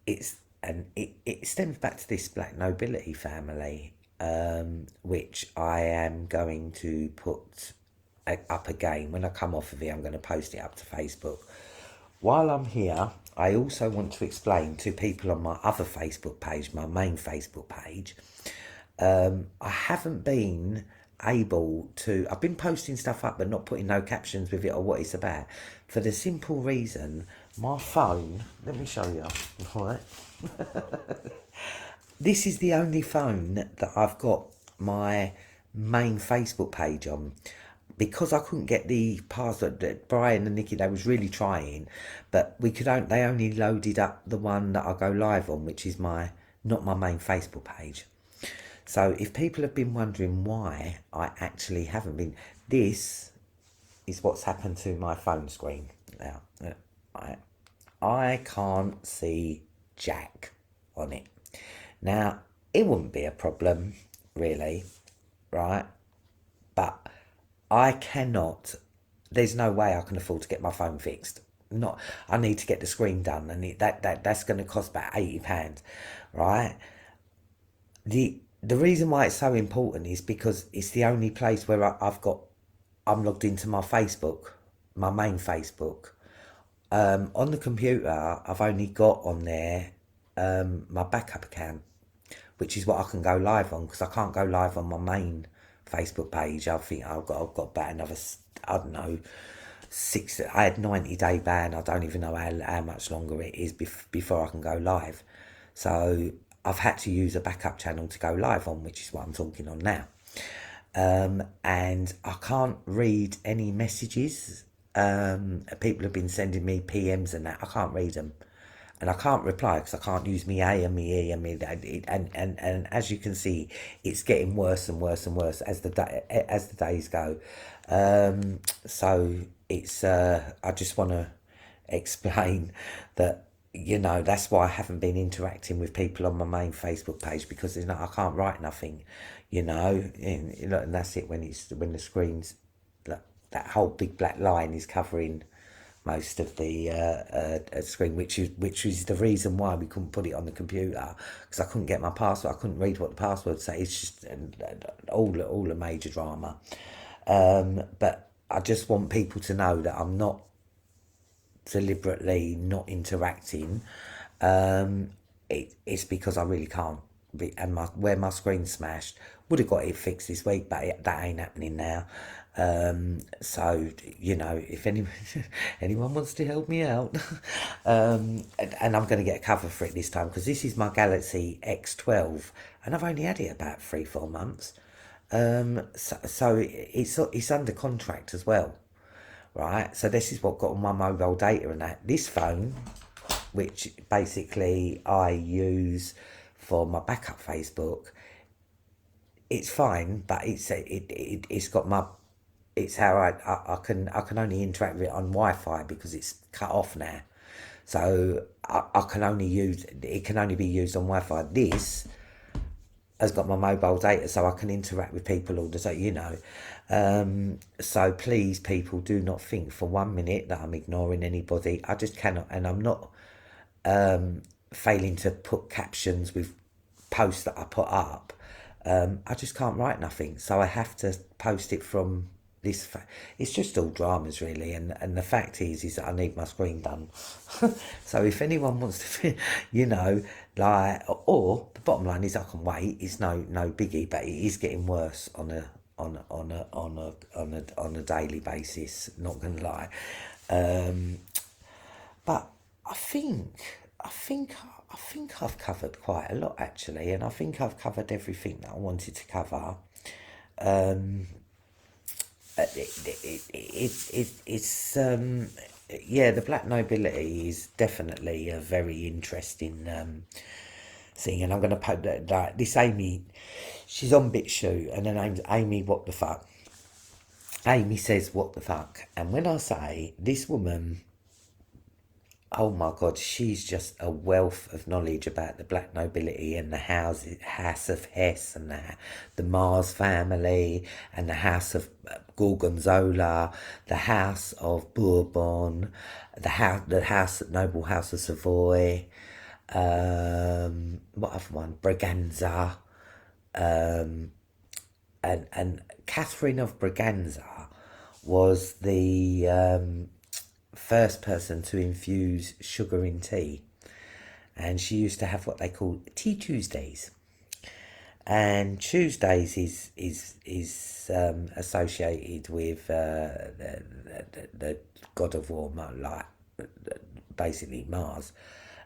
It stems back to this black nobility family, which I am going to put up again. When I come off of it, I'm going to post it up to Facebook. While I'm here, I also want to explain to people on my other Facebook page, my main Facebook page. I haven't been able to. I've been posting stuff up but not putting no captions with it or what it's about, for the simple reason my phone. Let me show you. Right. This is the only phone that I've got my main Facebook page on, because I couldn't get the password. That Brian and Nikki, they was really trying, but they only loaded up the one that I go live on, which is not my main Facebook page. So if people have been wondering why I actually haven't been, this is what's happened to my phone screen now. I can't see jack on it. Now, it wouldn't be a problem, really, right? But I cannot, there's no way I can afford to get my phone fixed. not. I need to get the screen done, and that's going to cost about £80, right? The reason why it's so important is because it's the only place where I'm logged into my Facebook, my main Facebook. On the computer, I've only got on there my backup account, which is what I can go live on, because I can't go live on my main Facebook page. I think I've got about another, I don't know, I had 90-day ban. I don't even know how much longer it is before I can go live. So I've had to use a backup channel to go live on, which is what I'm talking on now. And I can't read any messages. People have been sending me PMs and that. I can't read them. And I can't reply because I can't use me A and me E and me and as you can see, it's getting worse and worse and worse as the days go. So it's I just want to explain that, you know, that's why I haven't been interacting with people on my main Facebook page, because I can't write nothing, you know, and that's it when the screen's that whole big black line is covering most of the screen, which is the reason why we couldn't put it on the computer, because I couldn't get my password. I couldn't read what the password say. It's just all a major drama. But I just want people to know that I'm not deliberately not interacting. It's because I really can't. And where my screen's smashed, would have got it fixed this week, but that ain't happening now. So, you know, if anyone wants to help me out, and I'm going to get a cover for it this time, because this is my Galaxy X12 and I've only had it about 3-4 months. So it's under contract as well, right? So this is what got on my mobile data and that. This phone, which basically I use for my backup Facebook, it's fine, but it's got my, it's how I can only interact with it on Wi-Fi because it's cut off now. So I can only use it, can only be used on Wi-Fi. This has got my mobile data, so I can interact with people all the time, you know. So please, people, do not think for 1 minute that I'm ignoring anybody. I just cannot, and I'm not failing to put captions with posts that I put up. I just can't write nothing, so I have to post it from this. It's just all dramas, really, and the fact is that I need my screen done. So if anyone wants to, you know, like, or the bottom line is I can wait. It's no biggie, but it is getting worse on a daily basis. Not gonna lie, but I think I've covered quite a lot, actually, and I think I've covered everything that I wanted to cover. It's yeah, the black nobility is definitely a very interesting thing, and I'm going to put that this Amy, she's on BitChute, and her name's Amy What the Fuck. Amy says what the fuck, and when I say this woman, oh my God, she's just a wealth of knowledge about the black nobility and the House of Hesse and the Mars family and the House of Gorgonzola, the House of Bourbon, the Noble House of Savoy, what other one? Braganza, and Catherine of Braganza was the first person to infuse sugar in tea, and she used to have what they call Tea Tuesdays, and Tuesdays is associated with the god of war, like basically Mars.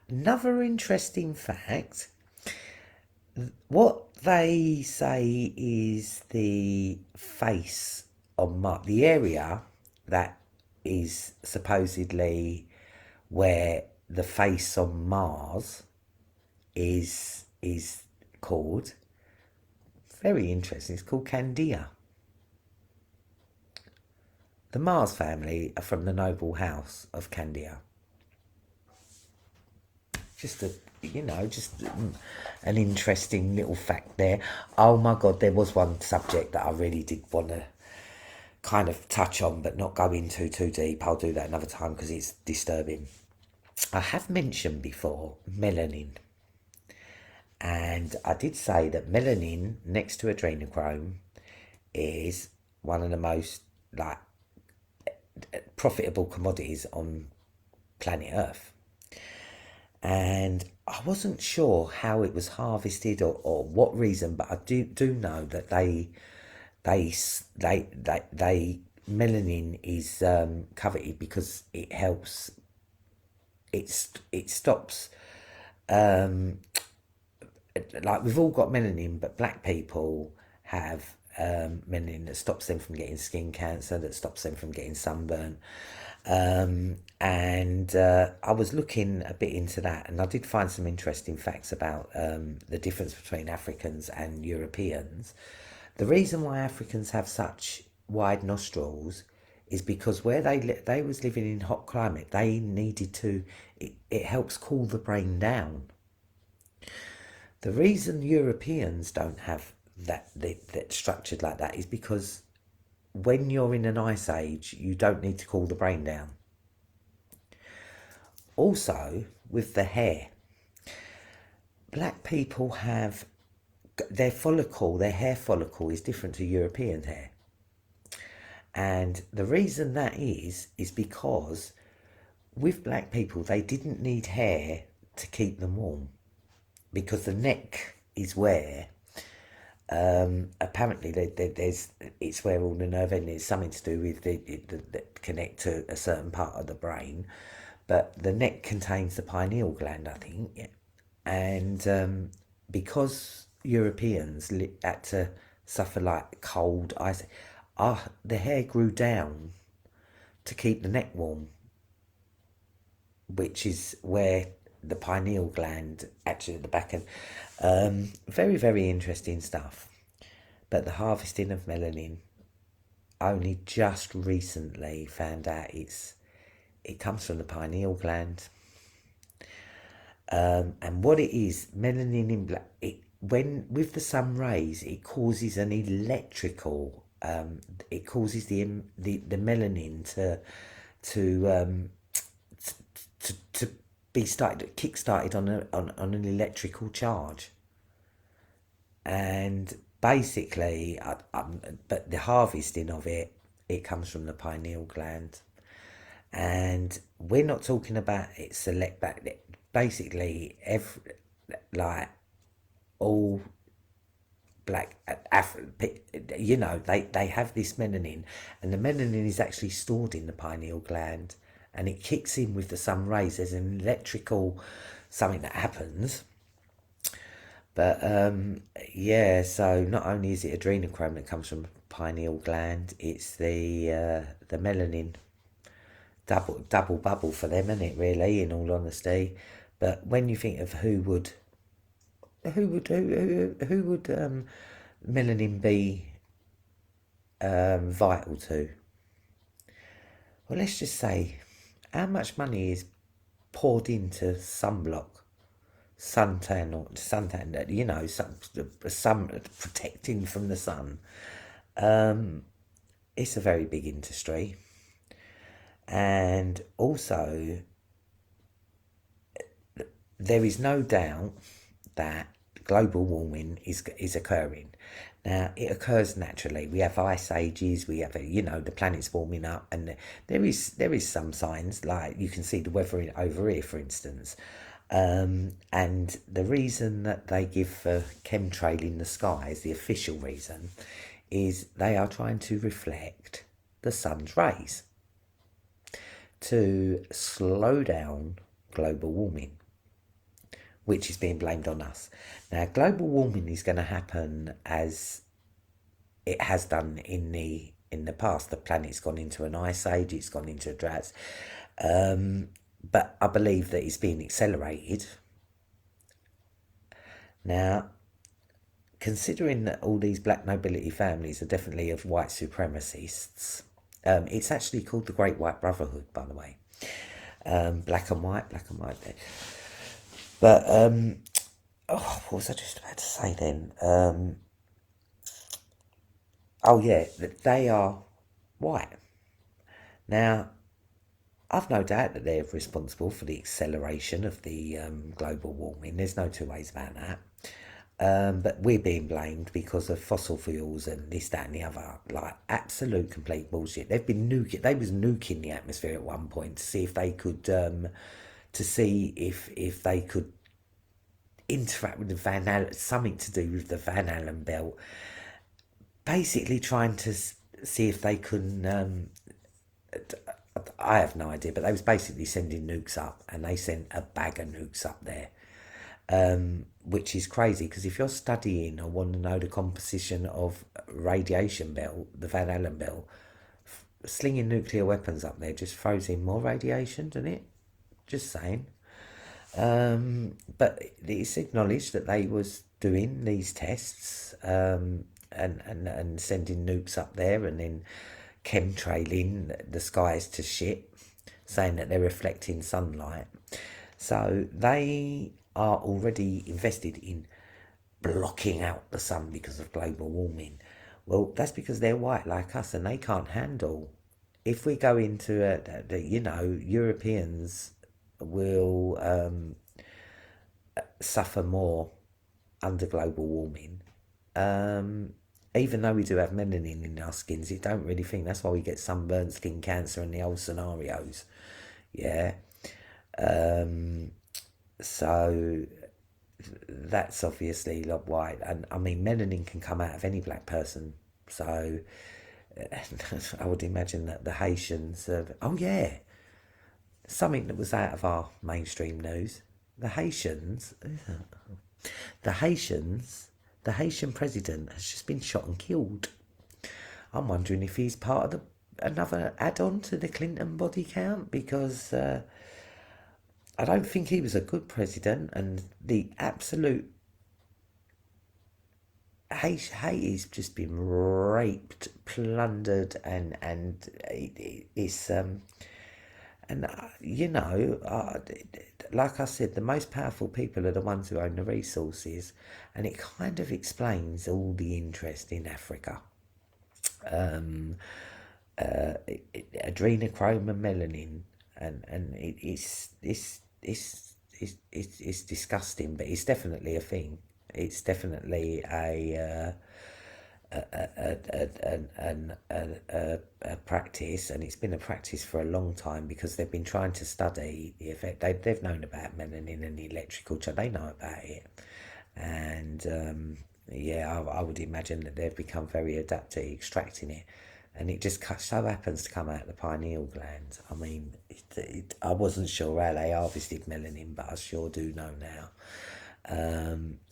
Another interesting fact, what they say is the face on Mars, the area that is supposedly where the face on Mars is called, very interesting, it's called Candia. The Mars family are from the noble house of Candia. Just an interesting little fact there. Oh my God, there was one subject that I really did want to kind of touch on, but not go into too deep. I'll do that another time because it's disturbing. I have mentioned before melanin, and I did say that melanin next to adrenochrome is one of the most like profitable commodities on planet Earth. And I wasn't sure how it was harvested or what reason, but I do know that they melanin is coveted because it helps. It stops. Like we've all got melanin, but black people have melanin that stops them from getting skin cancer, that stops them from getting sunburn. And I was looking a bit into that, and I did find some interesting facts about the difference between Africans and Europeans. The reason why Africans have such wide nostrils is because where they was living in hot climate, they needed to. It helps cool the brain down. The reason Europeans don't have that structured like that is because when you're in an ice age, you don't need to cool the brain down. Also, with the hair, black people have their hair follicle is different to European hair. And the reason that is because with black people, they didn't need hair to keep them warm because the neck is where apparently it's where all the nerve endings, something to do with that connect to a certain part of the brain, but the neck contains the pineal gland, I think, and because Europeans had to suffer like cold ice, the hair grew down to keep the neck warm, which is where the pineal gland actually at the back end. Very, very interesting stuff. But the harvesting of melanin, only just recently found out it comes from the pineal gland. And what it is, melanin in black, when with the sun rays, it causes an electrical. It causes the melanin to be kick started on an electrical charge, and basically, but the harvesting of it comes from the pineal gland, and we're not talking about it select back. Basically, like all black you know, they have this melanin, and the melanin is actually stored in the pineal gland, and it kicks in with the sun rays. There's an electrical something that happens. But yeah, so not only is it adrenochrome that comes from pineal gland, it's the melanin. Double bubble for them, isn't it, really, in all honesty? But when you think of who would melanin be vital to? Well, let's just say, how much money is poured into sunblock, suntan, you know, some protecting from the sun? It's a very big industry, and also there is no doubt that global warming is occurring. Now, it occurs naturally. We have ice ages. We have, you know, the planet's warming up, and there is some signs, like you can see the weather over here, for instance. And the reason that they give for chemtrail in the skies, the official reason, is they are trying to reflect the sun's rays to slow down global warming, which is being blamed on us. Now, global warming is going to happen as it has done in the past. The planet's gone into an ice age, it's gone into a drought. But I believe that it's being accelerated. Now, considering that all these black nobility families are definitely of white supremacists, it's actually called the Great White Brotherhood, by the way. Black and white there. But, what was I just about to say then? Oh yeah, they are white. Now, I've no doubt that they're responsible for the acceleration of the global warming. There's no two ways about that. But we're being blamed because of fossil fuels and this, that, and the other. Like absolute complete bullshit. They've been nuking. They was nuking the atmosphere at one point to see if they could, if they could interact with the Van Allen, something to do with the Van Allen belt. Basically, trying to see if they can. I have no idea, but they was basically sending nukes up, and they sent a bag of nukes up there, which is crazy because if you're studying or want to know the composition of radiation belt, the Van Allen belt, slinging nuclear weapons up there just throws in more radiation, doesn't it? Just saying. But it's acknowledged that they was doing these tests and sending nukes up there and then chemtrailing the skies to shit, saying that they're reflecting sunlight. So they are already invested in blocking out the sun because of global warming. Well, that's because they're white like us and they can't handle. If we go into Europeans will suffer more under global warming. Even though we do have melanin in our skins, you don't really think that's why we get sunburnt, skin cancer, and the old scenarios. Yeah. So that's obviously not white, and I mean melanin can come out of any black person. So I would imagine that the Haitians have. Oh yeah, something that was out of our mainstream news. The Haitians, the Haitians, the Haitian president has just been shot and killed. I'm wondering if he's part of another add-on to the Clinton body count because I don't think he was a good president, and the absolute Haiti's just been raped, plundered, and it's and like I said, the most powerful people are the ones who own the resources, and it kind of explains all the interest in Africa. Adrenochrome and melanin, and it's disgusting, but it's definitely a thing. It's definitely a practice, and it's been a practice for a long time because they've been trying to study the effect. They've known about melanin and the electrical charge. They know about it, and yeah, I would imagine that they've become very adept at extracting it, and it just so happens to come out of the pineal gland. I mean, I wasn't sure how they harvested melanin, but I sure do know now.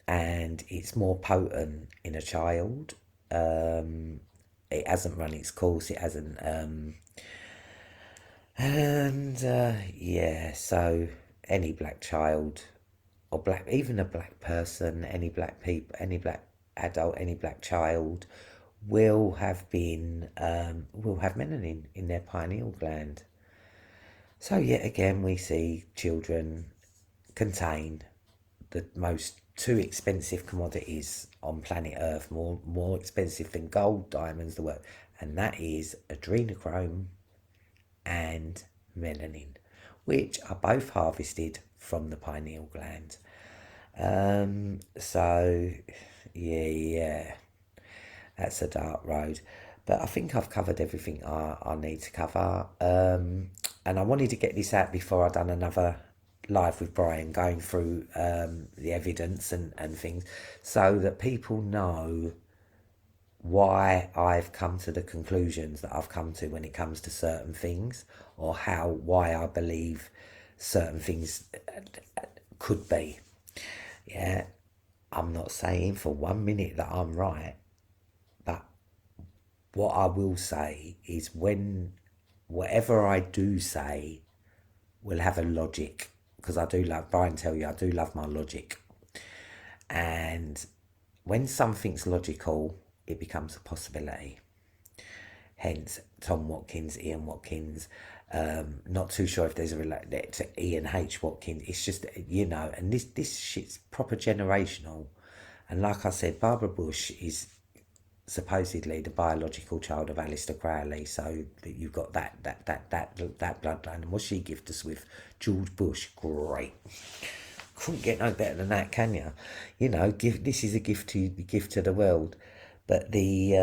And it's more potent in a child. It hasn't run its course. It hasn't. And yeah, so any black child or black, even a black person, any black people, any black adult, any black child will have melanin in their pineal gland. So yet again, we see children contain the most two expensive commodities on planet Earth, more expensive than gold, diamonds, the work, and that is adrenochrome and melanin, which are both harvested from the pineal gland. So yeah, that's a dark road. But I think I've covered everything I need to cover. And I wanted to get this out before I've done another live with Brian going through the evidence and things so that people know why I've come to the conclusions that I've come to when it comes to certain things, or why I believe certain things could be. Yeah, I'm not saying for 1 minute that I'm right, but what I will say is whatever I do say will have a logic, because I do love, Brian tell you, I do love my logic. And when something's logical, it becomes a possibility. Hence, Tom Watkins, Ian Watkins. Not too sure if there's a relation to Ian H. Watkins. It's just, and this shit's proper generational. And like I said, Barbara Bush is supposedly the biological child of Alistair Crowley. So that you've got that bloodline. And what she gifted us with, George Bush, great. Couldn't get no better than that, can you? You know, this is a gift to the world. But the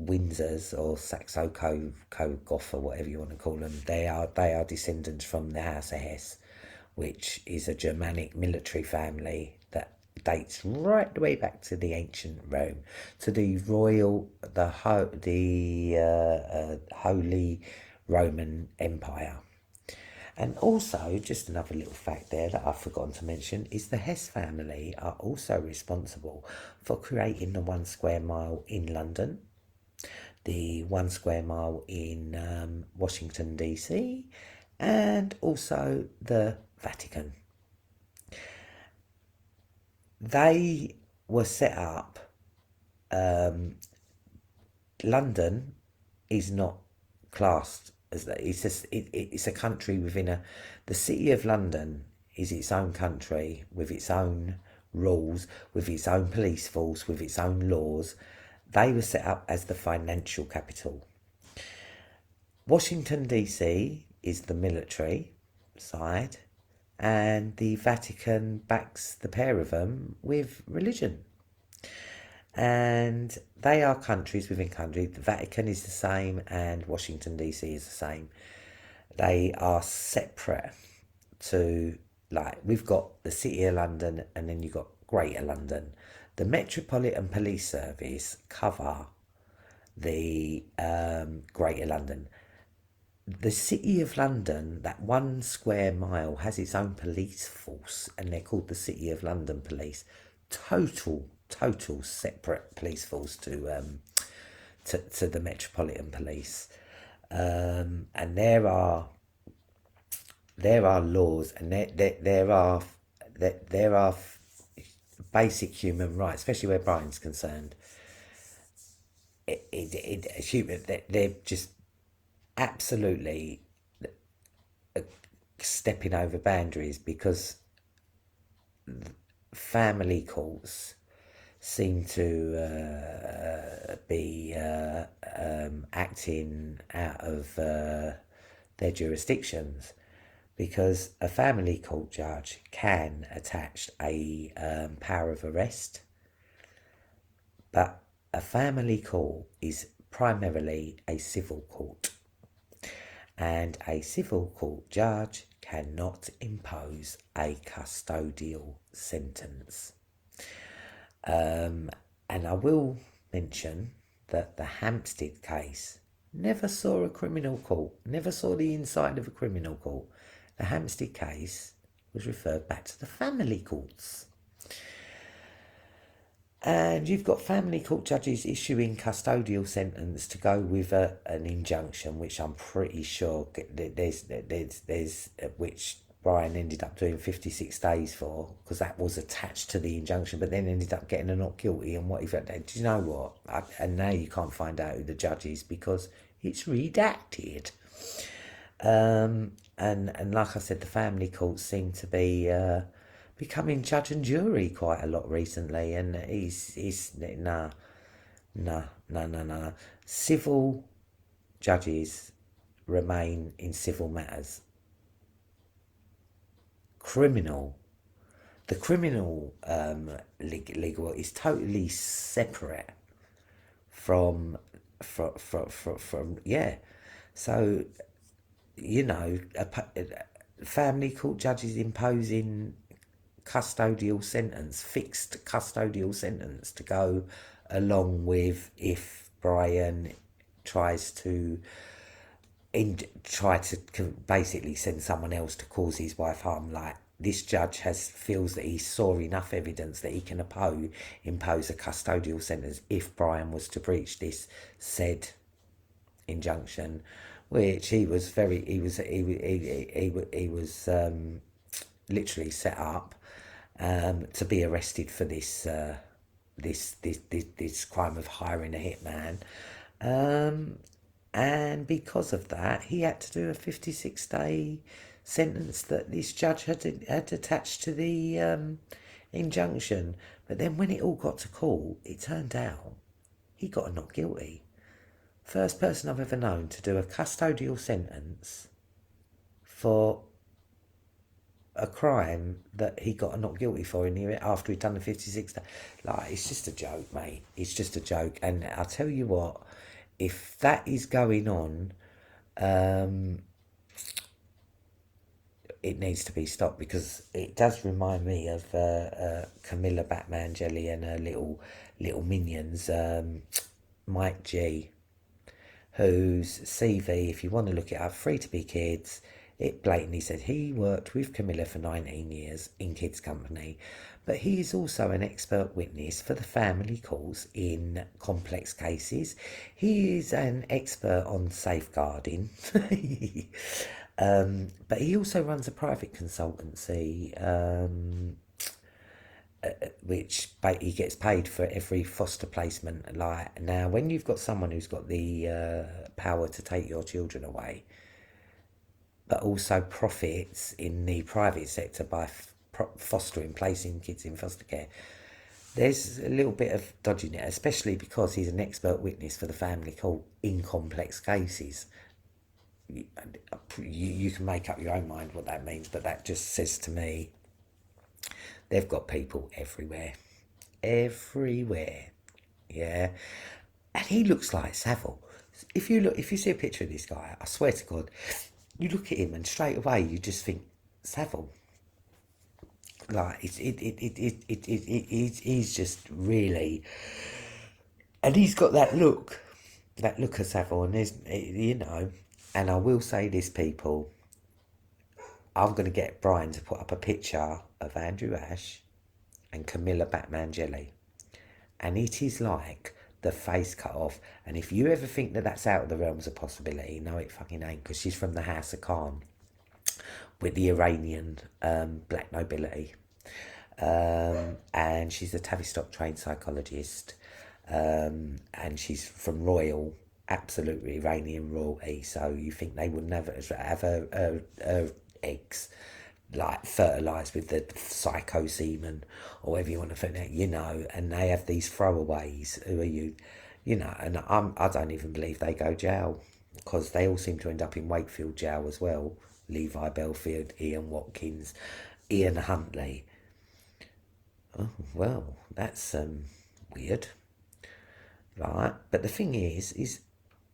Windsors, or Saxo Goth, or whatever you want to call them, they are descendants from the House of Hesse, which is a Germanic military family that dates right the way back to the ancient Rome, to the Holy Roman Empire. And also, just another little fact there that I've forgotten to mention is the Hess family are also responsible for creating the 1 square mile in London, the 1 square mile in Washington, D.C., and also the Vatican. They were set up. London is not classed as that. It's a country within the city of London is its own country with its own rules, with its own police force, with its own laws. They were set up as the financial capital. Washington, D.C. is the military side, and the Vatican backs the pair of them with religion. And they are countries within countries. The Vatican is the same, and Washington, D.C. is the same. They are separate to, like, we've got the City of London, and then you've got Greater London. The Metropolitan Police Service cover the Greater London. The City of London, that 1 square mile, has its own police force, and they're called the City of London Police. Total separate police force to the Metropolitan Police. And there are laws, and there are basic human rights, especially where Brian's concerned. They're just absolutely stepping over boundaries, because family courts seem to be acting out of their jurisdictions, because a family court judge can attach a power of arrest, but a family court is primarily a civil court, and a civil court judge cannot impose a custodial sentence. And I will mention that the Hampstead case never saw a criminal court, never saw the inside of a criminal court. The Hampstead case was referred back to the family courts. And you've got family court judges issuing custodial sentence to go with an injunction, which I'm pretty sure there's which Brian ended up doing 56 days for, because that was attached to the injunction, but then ended up getting a not guilty. And what if do you know what? And now you can't find out who the judge is because it's redacted. And like I said, the family courts seem to be becoming judge and jury quite a lot recently, and he's nah. Civil judges remain in civil matters. The criminal legal is totally separate from yeah. So, you know, family court judges imposing fixed custodial sentence to go along with if Brian tries to basically send someone else to cause his wife harm. Like, this judge feels that he saw enough evidence that he can impose a custodial sentence if Brian was to breach this said injunction, which he was literally set up to be arrested for this crime of hiring a hitman, and because of that, he had to do a 56-day sentence that this judge had attached to the injunction. But then when it all got to court, it turned out he got a not guilty. First person I've ever known to do a custodial sentence for a crime that he got a not guilty for in here after he'd done the 56 days. Like, it's just a joke, mate. It's just a joke. And I'll tell you what, if that is going on, it needs to be stopped, because it does remind me of Camilla Batman Jelly and her little minions, Mike G, whose CV, if you want to look it up, Free to Be Kids, it blatantly said he worked with Camilla for 19 years in Kids Company, but he is also an expert witness for the family calls in complex cases. He is an expert on safeguarding. But he also runs a private consultancy, which he gets paid for every foster placement. Like, now, when you've got someone who's got the power to take your children away, but also profits in the private sector by fostering, placing kids in foster care, there's a little bit of dodging it, especially because he's an expert witness for the family court in complex cases. You can make up your own mind what that means, but that just says to me they've got people everywhere. Yeah. And he looks like Savile. If you see a picture of this guy, I swear to God, you look at him and straight away you just think Savile. Like, he's just really, and he's got that look of Savile, and there's, and I will say this, people, I'm going to get Brian to put up a picture of Andrew Ash and Camilla Batman Jelly, and it is like the face cut off. And if you ever think that that's out of the realms of possibility, no, it fucking ain't, because she's from the House of Khan with the Iranian black nobility, and she's a Tavistock trained psychologist, and she's from royal, absolutely Iranian royalty. So you think they wouldn't have her eggs like fertilised with the psychosemen, or whatever you want to think that, and they have these throwaways who are and I don't even believe they go jail, because they all seem to end up in Wakefield jail as well. Levi Belfield, Ian Watkins, Ian Huntley. Oh, well, that's weird, right? But the thing is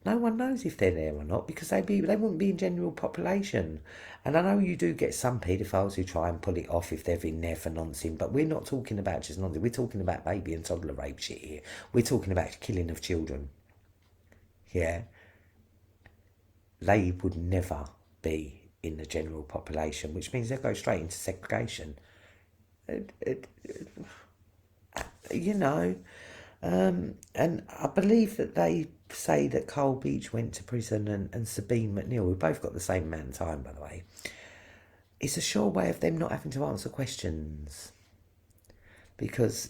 no one knows if they're there or not, because they wouldn't be in general population. And I know you do get some paedophiles who try and pull it off if they've been there for nonsense, but we're not talking about just nonsense. We're talking about baby and toddler rape shit here. We're talking about killing of children. Yeah. They would never be in the general population, which means they'll go straight into segregation. And I believe that they say that Carl Beach went to prison, and Sabine McNeil, we both got the same amount of time, by the way. It's a sure way of them not having to answer questions. Because,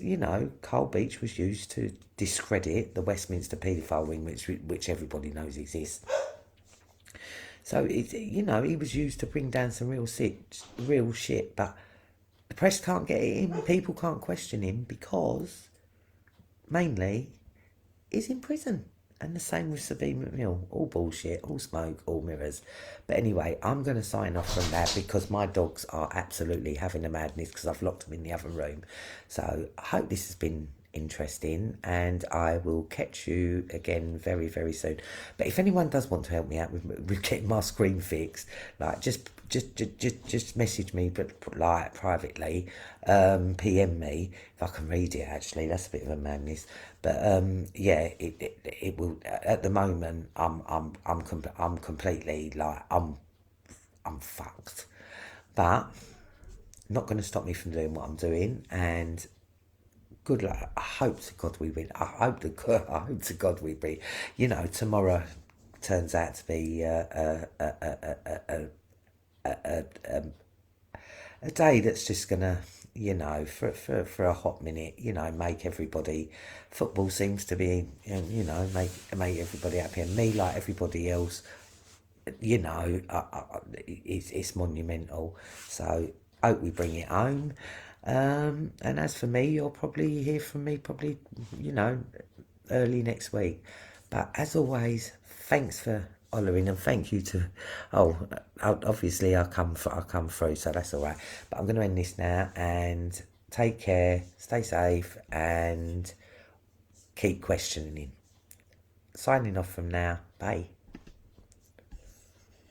Carl Beach was used to discredit the Westminster paedophile ring, which everybody knows exists. So, he was used to bring down some real shit, but the press can't get it in, people can't question him, because, mainly, he's in prison. And the same with Sabine McNeil. All bullshit, all smoke, all mirrors. But anyway, I'm going to sign off from that, because my dogs are absolutely having a madness, because I've locked them in the other room. So I hope this has been interesting, and I will catch you again very, very soon. But if anyone does want to help me out with getting my screen fixed, like, just message me, but like privately, PM me if I can read it. Actually, that's a bit of a madness, but yeah, it will. At the moment, I'm completely like I'm fucked, but not going to stop me from doing what I'm doing. And good luck. I hope to God we win. I hope to God we beat. Tomorrow turns out to be a day that's just gonna, for a hot minute, make everybody. Football seems to be, make everybody happy, and me, like everybody else, it's monumental. So hope we bring it home. And as for me, you'll probably hear from me probably, you know, early next week. But as always, thanks for hollering and thank you to. Oh, obviously I come through, so that's all right. But I'm going to end this now and take care, stay safe, and keep questioning. Signing off from now. Bye.